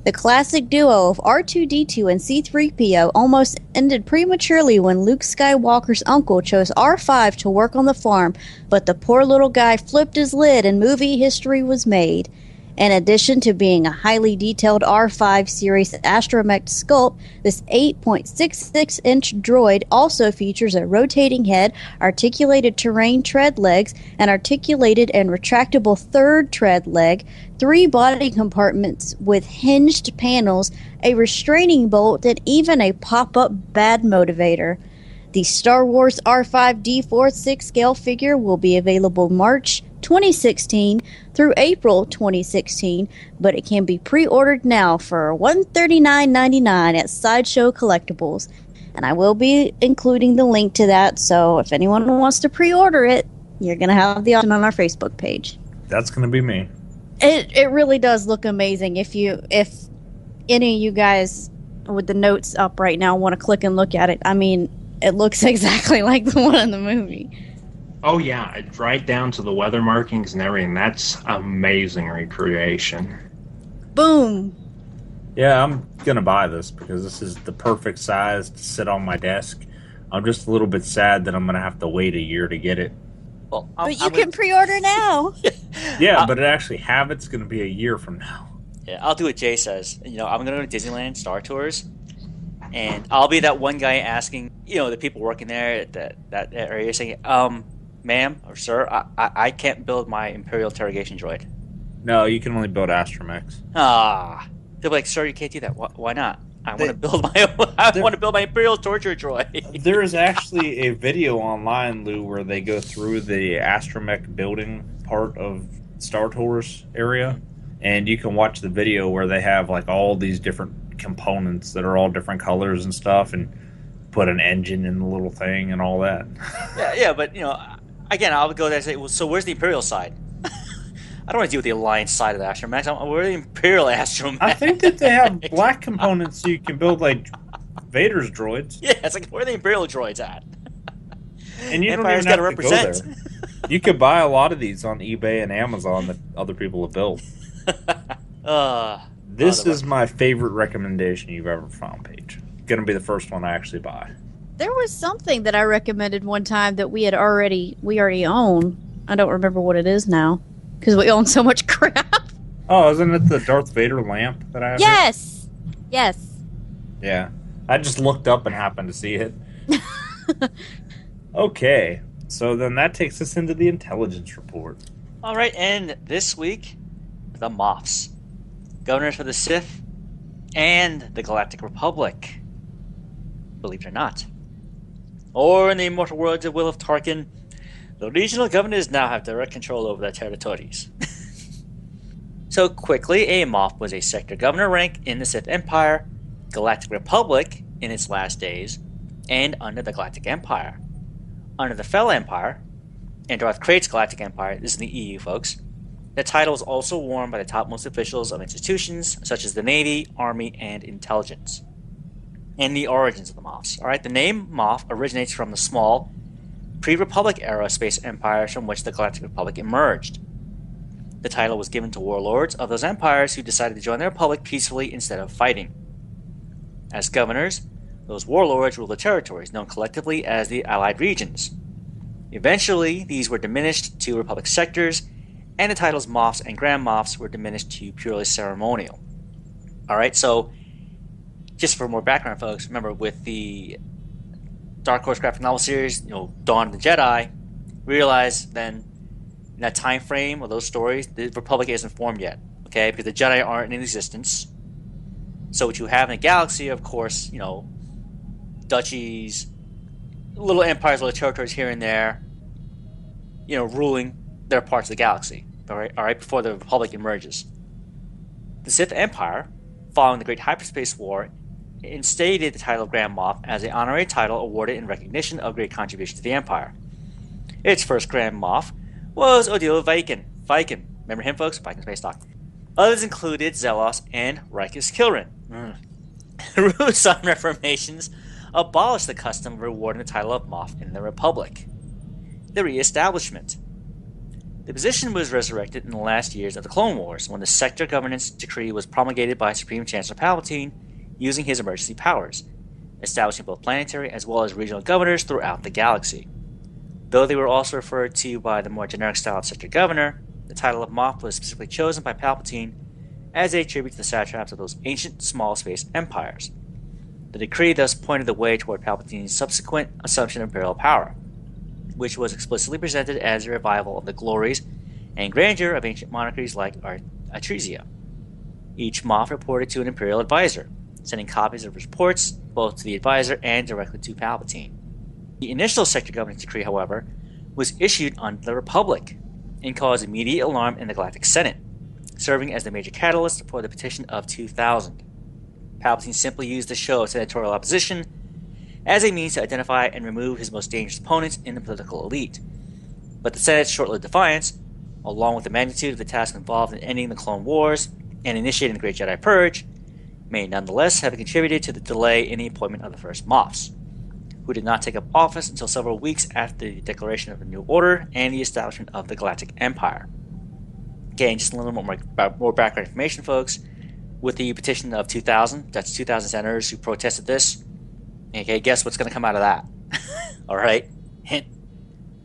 The classic duo of R2-D2 and C-3PO almost ended prematurely when Luke Skywalker's uncle chose R5 to work on the farm, but the poor little guy flipped his lid and movie history was made. In addition to being a highly detailed R5 series astromech sculpt, this 8.66-inch droid also features a rotating head, articulated terrain tread legs, an articulated and retractable third tread leg, 3 body compartments with hinged panels, a restraining bolt, and even a pop-up bad motivator. The Star Wars R5-D4 6th scale figure will be available March 2016 through April 2016, but it can be pre-ordered now for $139.99 at Sideshow Collectibles. And I will be including the link to that, so if anyone wants to pre-order it, you're going to have the option on our Facebook page. That's going to be me. It really does look amazing. If any of you guys with the notes up right now want to click and look at it, I mean, it looks exactly like the one in the movie. Oh, yeah, it's right down to the weather markings and everything. That's amazing recreation. Boom. Yeah, I'm going to buy this because this is the perfect size to sit on my desk. I'm just a little bit sad that I'm going to have to wait a year to get it. Well, but you can pre-order now. Yeah, but it actually it's going to be a year from now. Yeah, I'll do what Jay says. I'm going to go to Disneyland Star Tours, and I'll be that one guy asking, the people working there at that area saying, ma'am or sir, I can't build my Imperial interrogation droid. No, you can only build astromechs. They'll be like, sir, you can't do that. Why not? I want to build my Imperial torture droid. There is actually a video online, Lou, where they go through the astromech building part of Star Tours area, and you can watch the video where they have like all these different components that are all different colors and stuff, and put an engine in the little thing and all that. Yeah, but again, I'll go there and say, well, so where's the Imperial side? I don't want to deal with the Alliance side of the astromechs. Where are the Imperial astromechs? I think that they have black components so you can build like Vader's droids. Yeah, it's like, where are the Imperial droids at? And you Empire's don't even have to go there. You could buy a lot of these on eBay and Amazon that other people have built. This is my favorite recommendation you've ever found, Paige. Going to be the first one I actually buy. There was something that I recommended one time that we already own. I don't remember what it is now because we own so much crap. Oh, isn't it the Darth Vader lamp that I have? Yes! Yes. Yeah. I just looked up and happened to see it. Okay. So then that takes us into the intelligence report. All right, and this week, the Moffs, governors for the Sith and the Galactic Republic. Believe it or not. Or in the immortal words of Will of Tarkin, the regional governors now have direct control over their territories. So quickly, a Moff was a sector governor rank in the Sith Empire, Galactic Republic in its last days, and under the Galactic Empire. Under the Fel Empire, and Darth Krayt's Galactic Empire, this is in the EU, folks, the title is also worn by the topmost officials of institutions such as the Navy, Army, and Intelligence. And the origins of the Moffs. Alright, the name Moff originates from the small, pre-Republic era space empires from which the Galactic Republic emerged. The title was given to warlords of those empires who decided to join the Republic peacefully instead of fighting. As governors, those warlords ruled the territories known collectively as the Allied regions. Eventually, these were diminished to Republic sectors, and the titles Moffs and Grand Moffs were diminished to purely ceremonial. Alright, so just for more background, folks, remember with the Dark Horse graphic novel series, Dawn of the Jedi, realize then in that time frame of those stories, the Republic isn't formed yet, okay? Because the Jedi aren't in existence. So what you have in the galaxy, of course, duchies, little empires, little territories here and there, ruling their parts of the galaxy, all right, before the Republic emerges. The Sith Empire, following the Great Hyperspace War, instated the title of Grand Moff as an honorary title awarded in recognition of great contribution to the Empire. Its first Grand Moff was Odile Viken. Remember him, folks? Viken Space Dock. Others included Zelos and Rikus Kilrin. Rusan reformations abolished the custom of rewarding the title of Moff in the Republic. The Re-establishment. The position was resurrected in the last years of the Clone Wars when the Sector Governance Decree was promulgated by Supreme Chancellor Palpatine using his emergency powers, establishing both planetary as well as regional governors throughout the galaxy. Though they were also referred to by the more generic style of Sector Governor, the title of Moff was specifically chosen by Palpatine as a tribute to the satraps of those ancient small space empires. The decree thus pointed the way toward Palpatine's subsequent assumption of imperial power, which was explicitly presented as a revival of the glories and grandeur of ancient monarchies like Atresia. Each Moff reported to an imperial advisor, sending copies of his reports both to the advisor and directly to Palpatine. The initial Sector Governance Decree, however, was issued under the Republic and caused immediate alarm in the Galactic Senate, serving as the major catalyst for the Petition of 2000. Palpatine simply used the show of senatorial opposition as a means to identify and remove his most dangerous opponents in the political elite. But the Senate's short-lived defiance, along with the magnitude of the task involved in ending the Clone Wars and initiating the Great Jedi Purge, may nonetheless have contributed to the delay in the appointment of the first Moffs, who did not take up office until several weeks after the declaration of the New Order and the establishment of the Galactic Empire. Again, just a little more background information, folks. With the Petition of 2000, that's 2,000 senators who protested this. Okay, guess what's going to come out of that? Alright? Hint.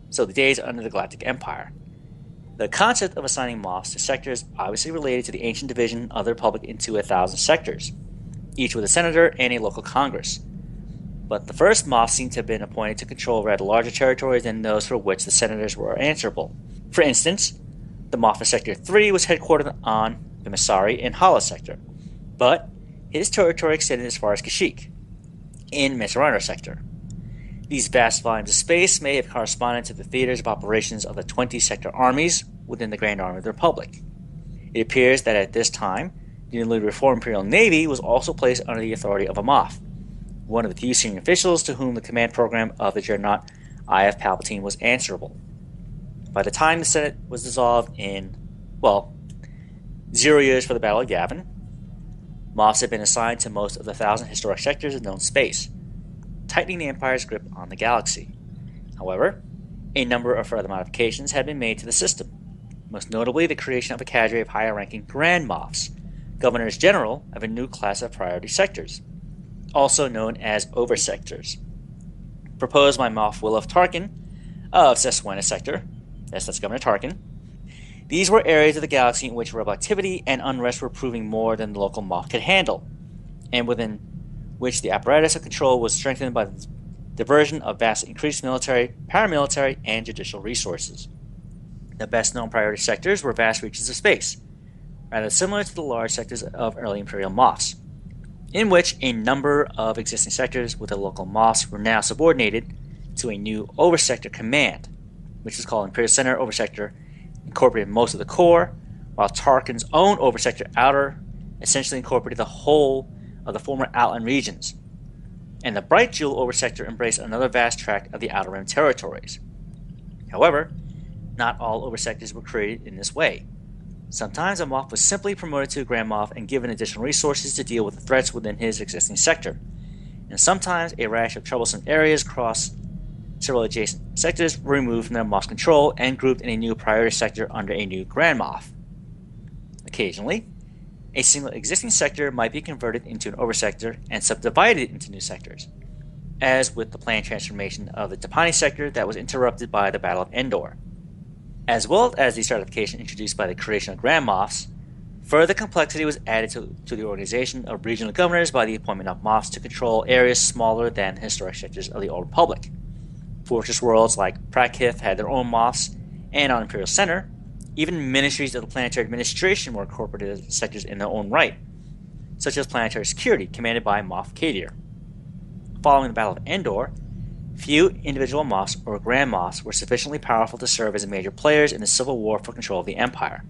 So the days under the Galactic Empire. The concept of assigning Moffs to sectors obviously related to the ancient division of the Republic into 1,000 sectors, each with a senator and a local congress. But the first Moffs seem to have been appointed to control rather larger territories than those for which the senators were answerable. For instance, the Moff for Sector 3 was headquartered on the Masari and Hala sector, but his territory extended as far as Kashyyyk, in Metrano sector. These vast volumes of space may have corresponded to the theaters of operations of the 20 sector armies within the Grand Army of the Republic. It appears that at this time, the newly reformed Imperial Navy was also placed under the authority of a Moff, one of the few senior officials to whom the command program of the Dreadnought I.F. Palpatine was answerable. By the time the Senate was dissolved in, 0 years for the Battle of Yavin, Moffs had been assigned to most of the 1,000 historic sectors of known space, tightening the Empire's grip on the galaxy. However, a number of further modifications had been made to the system, most notably the creation of a cadre of higher-ranking Grand Moffs, Governors General of a new class of priority sectors, also known as Oversectors. Proposed by Moff Will of Tarkin of Seswena Sector, that's Governor Tarkin. These were areas of the galaxy in which rebel activity and unrest were proving more than the local Moff could handle, and within which the apparatus of control was strengthened by the diversion of vastly increased military, paramilitary, and judicial resources. The best-known priority sectors were vast reaches of space, rather similar to the large sectors of early Imperial Moffs, in which a number of existing sectors with the local Moffs were now subordinated to a new Oversector command, which is called Imperial Center Oversector, incorporated most of the core, while Tarkin's own Oversector Outer essentially incorporated the whole of the former Outland regions, and the Bright Jewel Oversector embraced another vast tract of the Outer Rim territories. However, not all Oversectors were created in this way. Sometimes a Moff was simply promoted to a Grand Moff and given additional resources to deal with the threats within his existing sector, and sometimes a rash of troublesome areas across several adjacent sectors were removed from their Moff's control and grouped in a new priority sector under a new Grand Moff. Occasionally, a single existing sector might be converted into an Oversector and subdivided into new sectors, as with the planned transformation of the Tapani sector that was interrupted by the Battle of Endor. As well as the stratification introduced by the creation of Grand Moffs, further complexity was added to the organization of regional governors by the appointment of Moffs to control areas smaller than the historic sectors of the Old Republic. Fortress worlds like Prakith had their own Moffs, and on Imperial Center, even ministries of the planetary administration were incorporated as sectors in their own right, such as planetary security, commanded by Moff Kadir. Following the Battle of Endor, few individual Moffs or Grand Moffs were sufficiently powerful to serve as major players in the civil war for control of the Empire.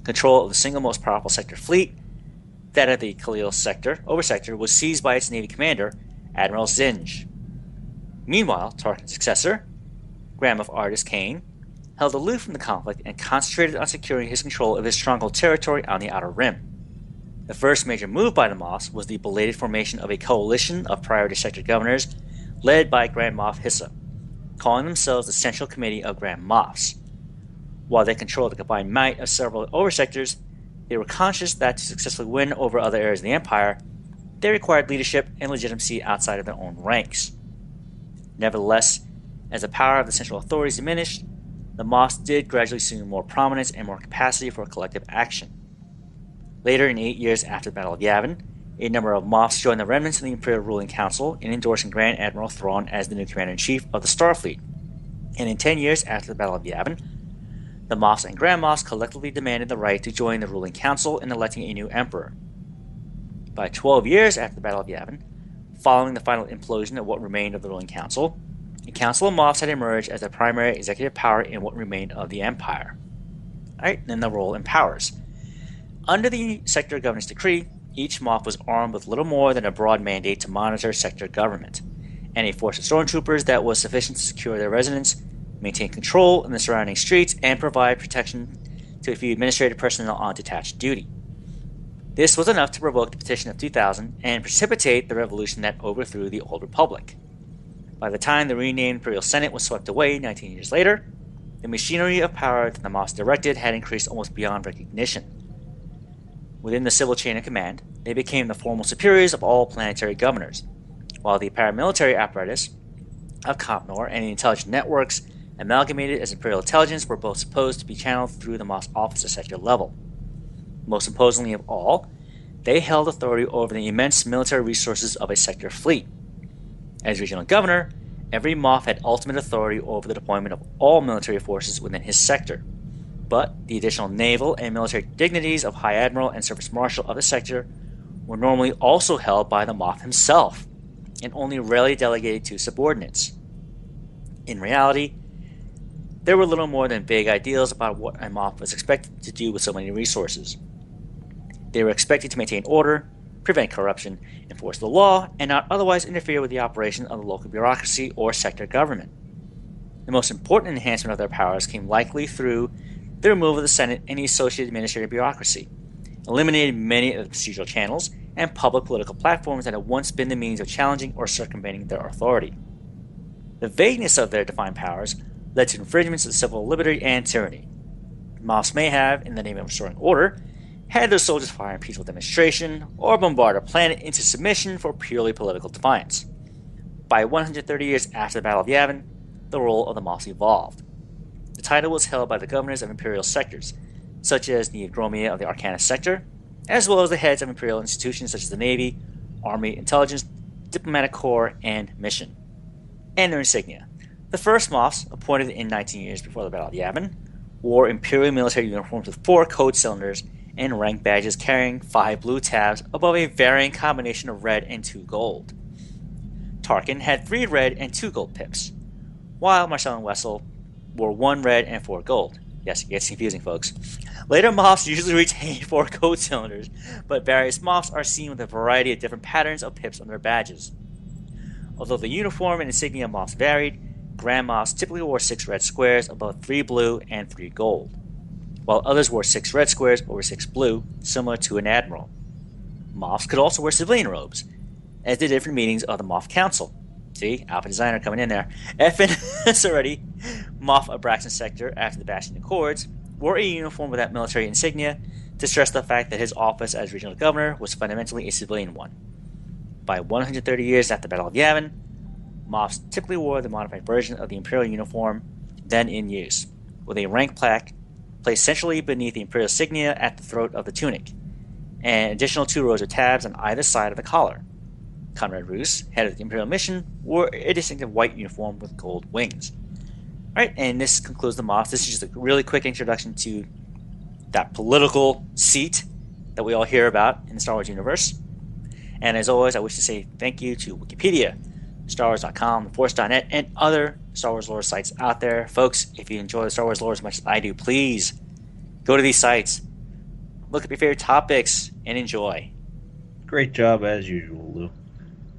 Control of the single most powerful sector fleet, that of the Khalil sector, Oversector, was seized by its Navy commander, Admiral Zinj. Meanwhile, Tarkin's successor, Grand Moff Ardis Kane, held aloof from the conflict and concentrated on securing his control of his stronghold territory on the Outer Rim. The first major move by the Moffs was the belated formation of a coalition of priority sector governors led by Grand Moff Hissa, calling themselves the Central Committee of Grand Moffs. While they controlled the combined might of several oversectors, they were conscious that to successfully win over other areas of the Empire, they required leadership and legitimacy outside of their own ranks. Nevertheless, as the power of the central authorities diminished, the Moffs did gradually assume more prominence and more capacity for collective action. Later, in 8 years after the Battle of Yavin, a number of Moffs joined the remnants of the Imperial Ruling Council in endorsing Grand Admiral Thrawn as the new Commander-in-Chief of the Starfleet, and in 10 years after the Battle of Yavin, the Moffs and Grand Moffs collectively demanded the right to join the Ruling Council in electing a new Emperor. By 12 years after the Battle of Yavin, following the final implosion of what remained of the Ruling Council, a Council of Moffs had emerged as the primary executive power in what remained of the Empire. Alright, then the role and powers. Under the Sector Governor's Decree, each Moff was armed with little more than a broad mandate to monitor sector government, and a force of stormtroopers that was sufficient to secure their residence, maintain control in the surrounding streets, and provide protection to a few administrative personnel on detached duty. This was enough to provoke the Petition of 2000 and precipitate the revolution that overthrew the Old Republic. By the time the renamed Imperial Senate was swept away 19 years later, the machinery of power that the Moffs directed had increased almost beyond recognition. Within the civil chain of command, they became the formal superiors of all planetary governors, while the paramilitary apparatus of Compnor and the intelligence networks amalgamated as Imperial intelligence were both supposed to be channeled through the Moff's office at sector level. Most imposingly of all, they held authority over the immense military resources of a sector fleet. As regional governor, every Moff had ultimate authority over the deployment of all military forces within his sector, but the additional naval and military dignities of High Admiral and Surface Marshal of the sector were normally also held by the Moff himself, and only rarely delegated to subordinates. In reality, there were little more than vague ideals about what a Moff was expected to do with so many resources. They were expected to maintain order, prevent corruption, enforce the law, and not otherwise interfere with the operation of the local bureaucracy or sector government. The most important enhancement of their powers came likely through the removal of the Senate and the associated administrative bureaucracy, eliminating many of the procedural channels and public political platforms that had once been the means of challenging or circumventing their authority. The vagueness of their defined powers led to infringements of civil liberty and tyranny. Moffs may have, in the name of restoring order, had their soldiers fire in peaceful demonstration or bombard a planet into submission for purely political defiance. By 130 years after the Battle of Yavin, the role of the Moffs evolved. The title was held by the governors of imperial sectors, such as the Agromia of the Arcana sector, as well as the heads of Imperial institutions such as the Navy, Army, Intelligence, Diplomatic Corps, and Mission. And their insignia. The first Moffs, appointed in 19 years before the Battle of Yavin, wore Imperial military uniforms with 4 code cylinders and rank badges carrying 5 blue tabs above a varying combination of red and 2 gold. Tarkin had 3 red and 2 gold pips, while Marcel and Wessel wore 1 red and 4 gold. Yes, it gets confusing, folks. Later Moffs usually retain 4 code cylinders, but various Moffs are seen with a variety of different patterns of pips on their badges. Although the uniform and insignia of Moffs varied, Grand Moffs typically wore 6 red squares above 3 blue and 3 gold, while others wore 6 red squares over 6 blue, similar to an admiral. Moffs could also wear civilian robes, as did different meetings of the Moff Council. See, Alpha Designer coming in there. Effin Soretti, Moff of Braxton Sector after the Bastion Accords, wore a uniform without military insignia to stress the fact that his office as regional governor was fundamentally a civilian one. By 130 years after the Battle of Yavin, Moffs typically wore the modified version of the Imperial uniform then in use, with a rank plaque placed centrally beneath the Imperial insignia at the throat of the tunic, and additional 2 rows of tabs on either side of the collar. Conrad Roos, head of the Imperial mission, wore a distinctive white uniform with gold wings. Alright, and this concludes the Moffs. This is just a really quick introduction to that political seat that we all hear about in the Star Wars universe. And as always, I wish to say thank you to Wikipedia, StarWars.com, TheForce.net, and other Star Wars lore sites out there. Folks, if you enjoy the Star Wars lore as much as I do, please go to these sites, look up your favorite topics, and enjoy. Great job as usual, Lou.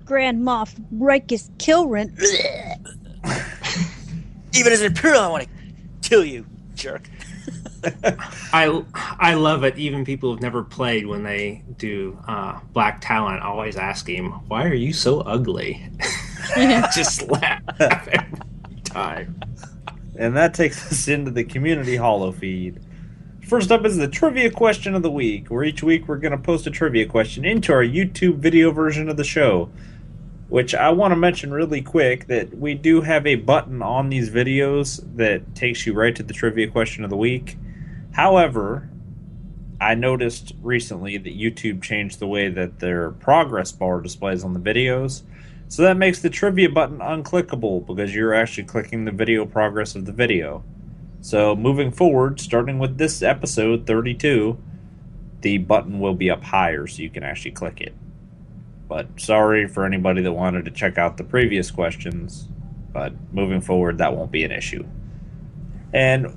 Grand Moff Rikus Kilrin. Even as an Imperial, I want to kill you, jerk. I love it. Even people who've never played, when they do Black Talon, always ask him, "Why are you so ugly?" Just laugh every time. And that takes us into the community holo feed. First up is the trivia question of the week, where each week we're going to post a trivia question into our YouTube video version of the show. Which I want to mention really quick that we do have a button on these videos that takes you right to the trivia question of the week. However, I noticed recently that YouTube changed the way that their progress bar displays on the videos. So that makes the trivia button unclickable because you're actually clicking the video progress of the video. So moving forward, starting with this episode 32, the button will be up higher so you can actually click it. But sorry for anybody that wanted to check out the previous questions, but moving forward, that won't be an issue. And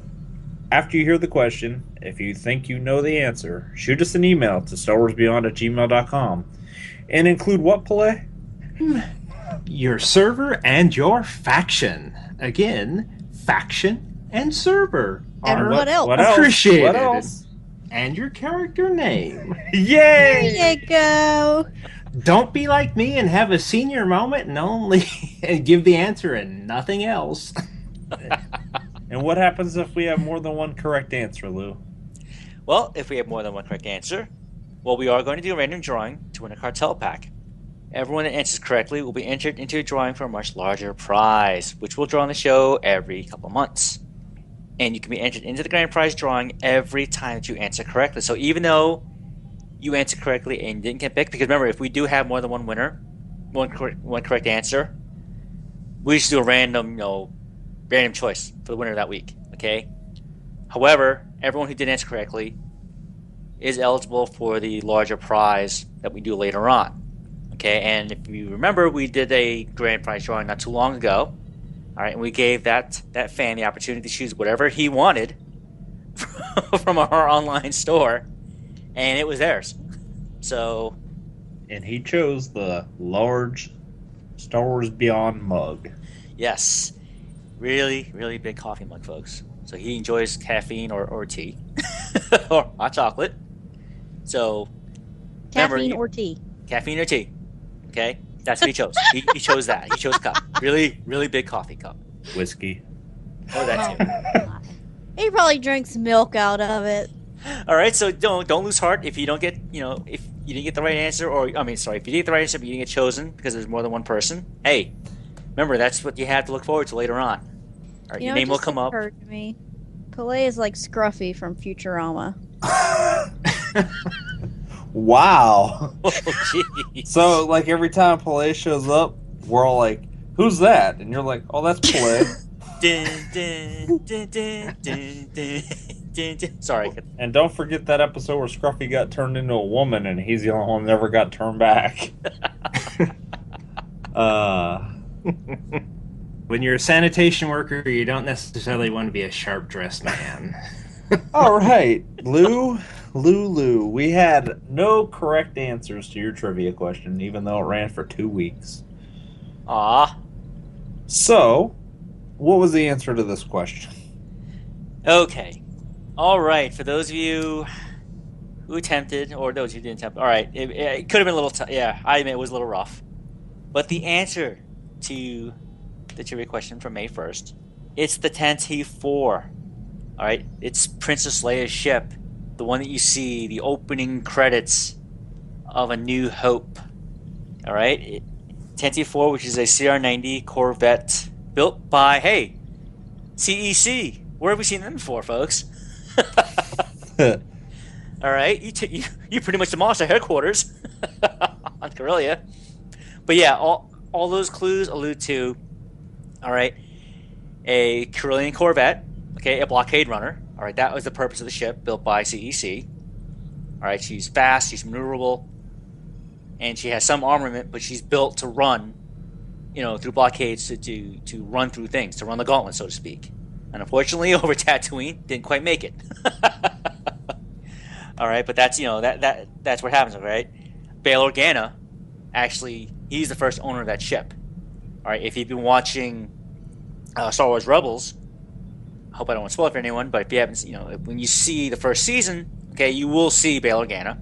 after you hear the question, if you think you know the answer, shoot us an email to StarWarsBeyond@gmail.com and include what, Pallais? Your server and your faction. Again, faction and server. And are what else? What else? Appreciated. What else? And your character name. Yay! There you go. Don't be like me and have a senior moment and only and give the answer and nothing else. And what happens if we have more than one correct answer, Lou? Well, if we have more than one correct answer, well, we are going to do a random drawing to win a cartel pack. Everyone that answers correctly will be entered into a drawing for a much larger prize, which we'll draw on the show every couple months. And you can be entered into the grand prize drawing every time that you answer correctly. So even though you answer correctly and didn't get picked, because remember, if we do have more than one winner, one correct answer, we just do a random choice for the winner of that week. Okay. However, everyone who did answer correctly is eligible for the larger prize that we do later on. Okay, and if you remember, we did a grand prize drawing not too long ago. All right, and we gave that fan the opportunity to choose whatever he wanted from our online store, and it was theirs. So, And he chose the large Star Wars Beyond mug. yes, really, really big coffee mug, folks. So he enjoys caffeine or tea or hot chocolate. So, Caffeine or tea. Caffeine or tea. Okay, that's what he chose. He chose that. He chose cup. Really, really big coffee cup. Whiskey. Or that too. He probably drinks milk out of it. All right, so don't lose heart if you don't get, if you didn't get the right answer, if you did get the right answer but you didn't get chosen because there's more than one person. Hey, remember, that's what you have to look forward to later on. All right, your name will come up. Occurred to me. Pallais is like Scruffy from Futurama. Wow. Oh, jeez. So, like, every time Pallais shows up, we're all like, who's that? And you're like, oh, that's Pallais. Sorry. And don't forget that episode where Scruffy got turned into a woman and he's the only one that never got turned back. When you're a sanitation worker, you don't necessarily want to be a sharp-dressed man. All right, Lou. We had no correct answers to your trivia question, even though it ran for 2 weeks. Aw. So, what was the answer to this question? Okay. All right. For those of you who attempted, or those who didn't attempt, all right. It could have been a little tough. Yeah, I admit it was a little rough. But the answer to the trivia question from May 1st, it's the Tantive 4. All right. It's Princess Leia's ship, the one that you see, the opening credits of A New Hope. All right. Tantive 4, which is a CR-90 Corvette built by, hey, CEC. Where have we seen them before, folks? All right, you pretty much demolished our headquarters on Corellia. But yeah, all those clues allude to, all right, a Corellian Corvette, okay, a blockade runner. All right, that was the purpose of the ship, built by CEC. All right, she's fast, she's maneuverable, and she has some armament, but she's built to run, through blockades to run through things, to run the gauntlet, so to speak. And unfortunately, over Tatooine, didn't quite make it. All right, but that's that's what happens, all right? Bail Organa, actually, he's the first owner of that ship. All right, if you've been watching Star Wars Rebels, I hope I don't want to spoil it for anyone, but if you haven't, when you see the first season, okay, you will see Bail Organa,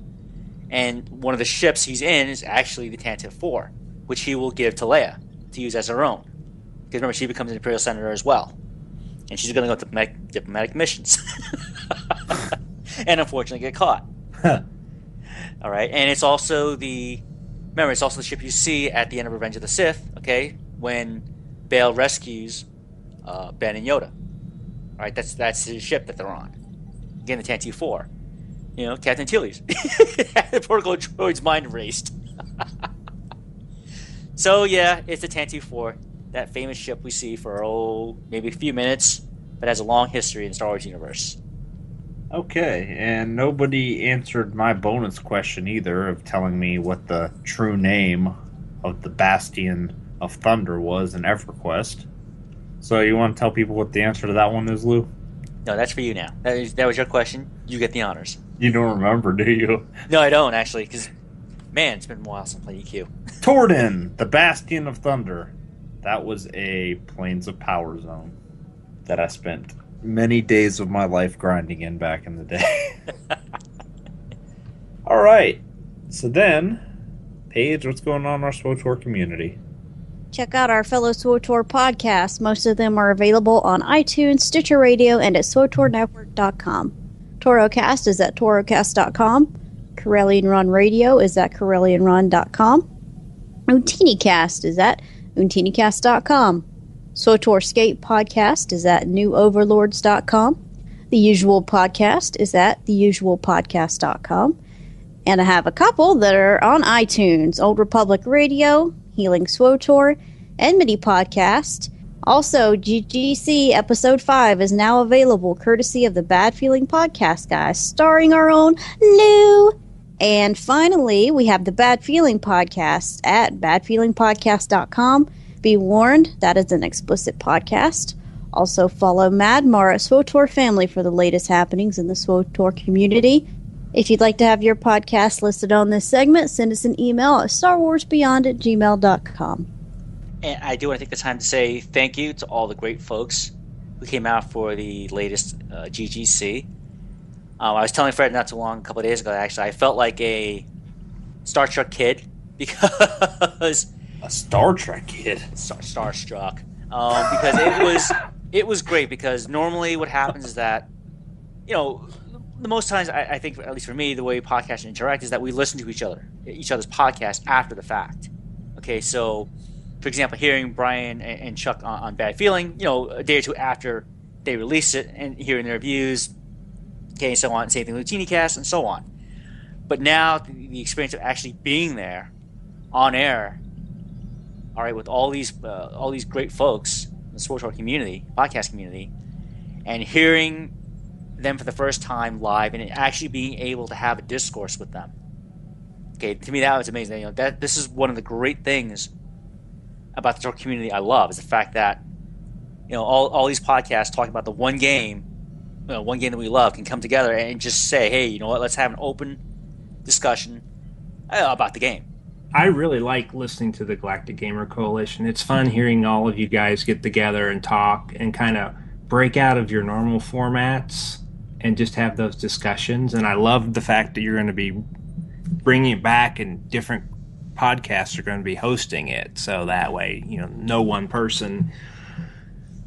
and one of the ships he's in is actually the Tantive 4, which he will give to Leia to use as her own. Because remember, she becomes an Imperial Senator as well. And she's going to go to diplomatic missions. And unfortunately get caught. All right. And it's also it's also the ship you see at the end of Revenge of the Sith, okay, when Bail rescues Ben and Yoda. All right. That's his ship that they're on. Again, the Tantive 4. Captain Tilly's. The protocol droid's mind erased. So, yeah, it's the Tantive 4. That famous ship we see for, maybe a few minutes, but has a long history in the Star Wars universe. Okay, and nobody answered my bonus question either of telling me what the true name of the Bastion of Thunder was in EverQuest. So you want to tell people what the answer to that one is, Lou? No, that's for you now. That was your question. You get the honors. You don't remember, do you? No, I don't, actually, because, man, it's been a while since I played EQ. Torden, the Bastion of Thunder. That was a Planes of Power zone that I spent many days of my life grinding in back in the day. All right. So then, Paige, what's going on in our SWTOR community? Check out our fellow SWTOR podcasts. Most of them are available on iTunes, Stitcher Radio, and at SWTORnetwork.com. ToroCast is at ToroCast.com. Corellian Run Radio is at CorellianRun.com. UntiniCast is at UntiniCast.com. SWTOR Skate Podcast is at NewOverlords.com. The Usual Podcast is at TheUsualPodcast.com. And I have a couple that are on iTunes. Old Republic Radio, Healing SWTOR, Enmity Podcast. Also, GGC Episode 5 is now available courtesy of the Bad Feeling Podcast guys, starring our own Lou. And finally, we have the Bad Feeling Podcast at badfeelingpodcast.com. Be warned, that is an explicit podcast. Also follow Madmar at SWTOR Family for the latest happenings in the SWTOR community. If you'd like to have your podcast listed on this segment, send us an email at starwarsbeyond@gmail.com. And I do want to take the time to say thank you to all the great folks who came out for the latest GGC. I was telling Fred not too long, a couple of days ago, actually, I felt like a Star Trek kid because... A Star Trek kid? Starstruck. Because it was great, because normally what happens is that, the most times, I think, at least for me, the way podcasts interact is that we listen to each other's podcasts after the fact. Okay, so, for example, hearing Brian and Chuck on Bad Feeling, a day or two after they release it and hearing their reviews, okay, and so on. Same thing with GenieCast and so on. But now the experience of actually being there, on air, all right, with all these great folks in the SWTOR community, podcast community, and hearing them for the first time live and actually being able to have a discourse with them. Okay, to me that was amazing. You know, that this is one of the great things about the SWTOR community I love, is the fact that, you know, all these podcasts talking about the one game, you know, one game that we love, can come together and just say, hey, you know what, let's have an open discussion about the game. I really like listening to the Galactic Gamer Coalition. It's fun hearing all of you guys get together and talk and kind of break out of your normal formats and just have those discussions. And I love the fact that you're going to be bringing it back, and different podcasts are going to be hosting it. So that way, you know, no one person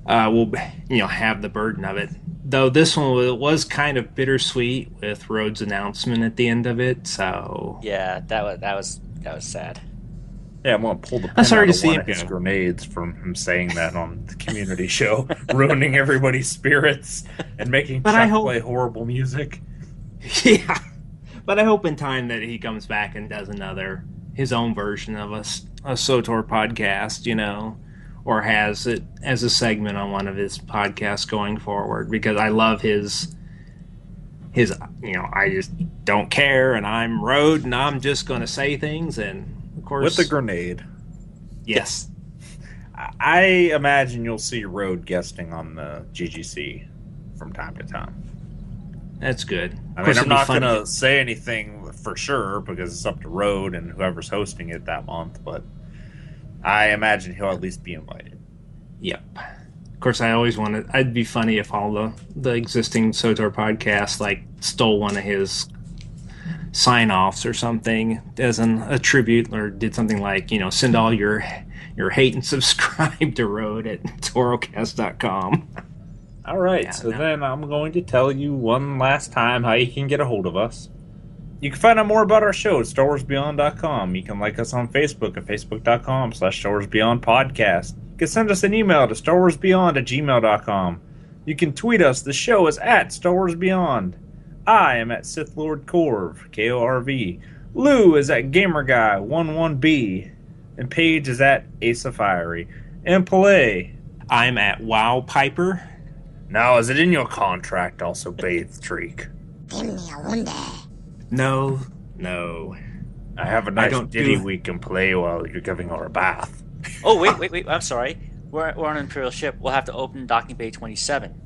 will, you know, have the burden of it. Though this one was kind of bittersweet with Rhodes' announcement at the end of it. So yeah, that was sad. Yeah, I'm gonna pull the pin I'm sorry out to of see one him of his go. grenades from him saying that on the community show, ruining everybody's spirits and making But Chuck I hope- play horrible music. Yeah, but I hope in time that he comes back and does his own version of a SWTOR podcast, you know, or has it as a segment on one of his podcasts going forward, because I love his, you know, I just don't care, and I'm Rode, and I'm just going to say things, and of course... With the grenade. Yes. I imagine you'll see Rode guesting on the GGC from time to time. That's good. I mean, I'm not going to say anything for sure because it's up to Rode and whoever's hosting it that month, but I imagine he'll at least be invited. Yep. Of course, I always wanted... It'd be funny if all the existing SWTOR podcasts, like, stole one of his sign-offs or something as a tribute, or did something like, you know, send all your hate and subscribe to Rode at torocast.com. All right, Yeah, so no. then I'm going to tell you one last time how you can get a hold of us. You can find out more about our show at StarWarsBeyond.com. You can like us on Facebook at Facebook.com/StarWarsBeyondPodcast. You can send us an email to StarWarsBeyond@gmail.com. You can tweet us. The show is at StarWarsBeyond. I am at Sith Lord Corv, Korv. Lou is at GamerGuy11B. And Paige is at Asa Fiery. And Pallais. I'm at WoW Piper. Now, is it in your contract also bathe Treek? Give me a wonder. No. I have a nice don't ditty do- we can play while you're giving her a bath. Oh, wait, I'm sorry. We're on an Imperial ship. We'll have to open docking bay 27.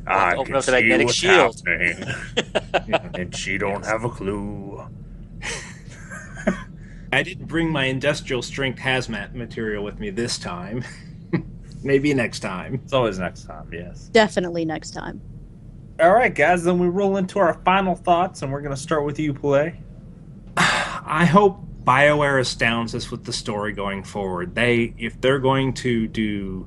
I open can up the see magnetic what's shield. happening. And she don't have a clue. I didn't bring my industrial strength hazmat material with me this time. Maybe next time. It's always next time, yes. Definitely next time. All right, guys, then we roll into our final thoughts, and we're going to start with you, Pallais. I hope BioWare astounds us with the story going forward. If they're going to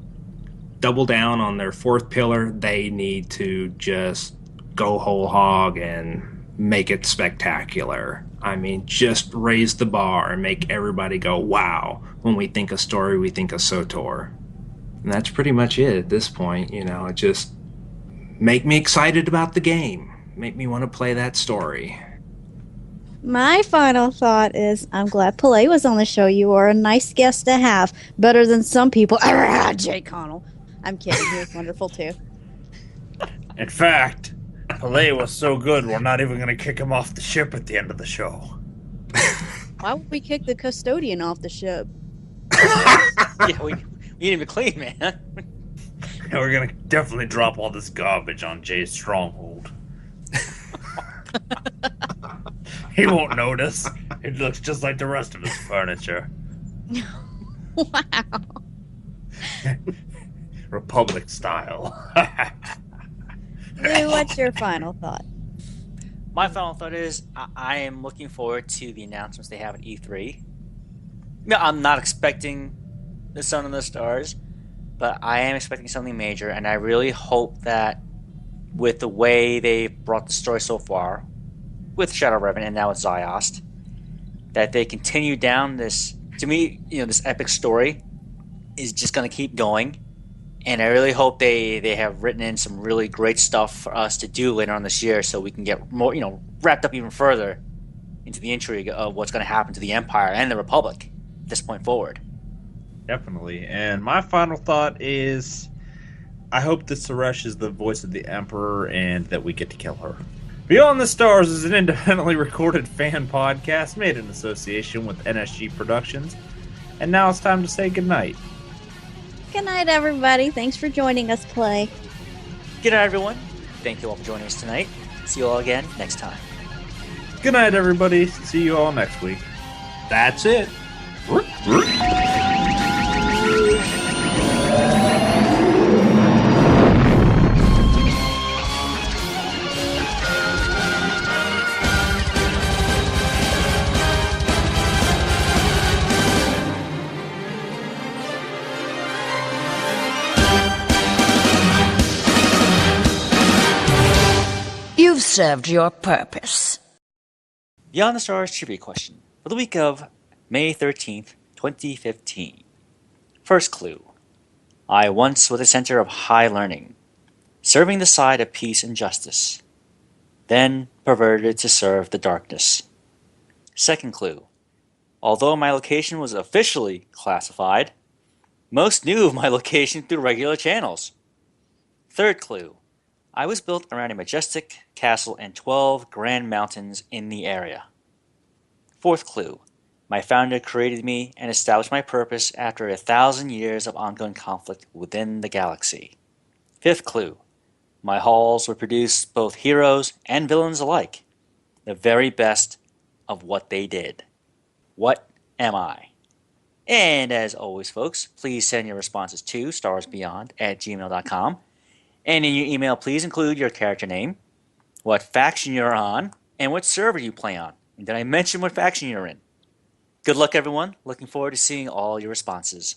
double down on their fourth pillar, they need to just go whole hog and make it spectacular. I mean, just raise the bar and make everybody go, wow. When we think of story, we think of SWTOR. And that's pretty much it at this point. You know, it just make me excited about the game. Make me want to play that story. My final thought is I'm glad Pallais was on the show. You are a nice guest to have. Better than some people. Jay Connell. I'm kidding. He was wonderful too. In fact, Pallais was so good, we're not even going to kick him off the ship at the end of the show. Why would we kick the custodian off the ship? Yeah, we need him to clean, man. And we're going to definitely drop all this garbage on Jay's stronghold. He won't notice. It looks just like the rest of his furniture. Wow. Republic style. Lou, what's your final thought? My final thought is I am looking forward to the announcements they have at E3. No, I'm not expecting the Sun and the Stars, but I am expecting something major, and I really hope that with the way they've brought the story so far, with Shadow Revan and now with Ziost, that they continue down this, to me, you know, this epic story is just going to keep going, And I really hope they have written in some really great stuff for us to do later on this year, so we can get more, wrapped up even further into the intrigue of what's going to happen to the Empire and the Republic at this point forward. Definitely. And my final thought is, I hope that Suresh is the voice of the Emperor and that we get to kill her. Beyond the Stars is an independently recorded fan podcast made in association with NSG Productions. And now it's time to say goodnight. Good night, everybody. Thanks for joining us, Clay. Good night, everyone. Thank you all for joining us tonight. See you all again next time. Good night, everybody. See you all next week. That's it. You've served your purpose. Beyond the Stars trivia question for the week of May 13th, 2015. First clue. I once was a center of high learning, serving the side of peace and justice, then perverted to serve the darkness. Second clue. Although my location was officially classified, most knew of my location through regular channels. Third clue. I was built around a majestic castle and 12 grand mountains in the area. Fourth clue. My founder created me and established my purpose after 1,000 years of ongoing conflict within the galaxy. Fifth clue. My halls would produce both heroes and villains alike, the very best of what they did. What am I? And as always, folks, please send your responses to StarWarsBeyond@gmail.com. And in your email, please include your character name, what faction you're on, and what server you play on. And did I mention what faction you're in? Good luck, everyone. Looking forward to seeing all your responses.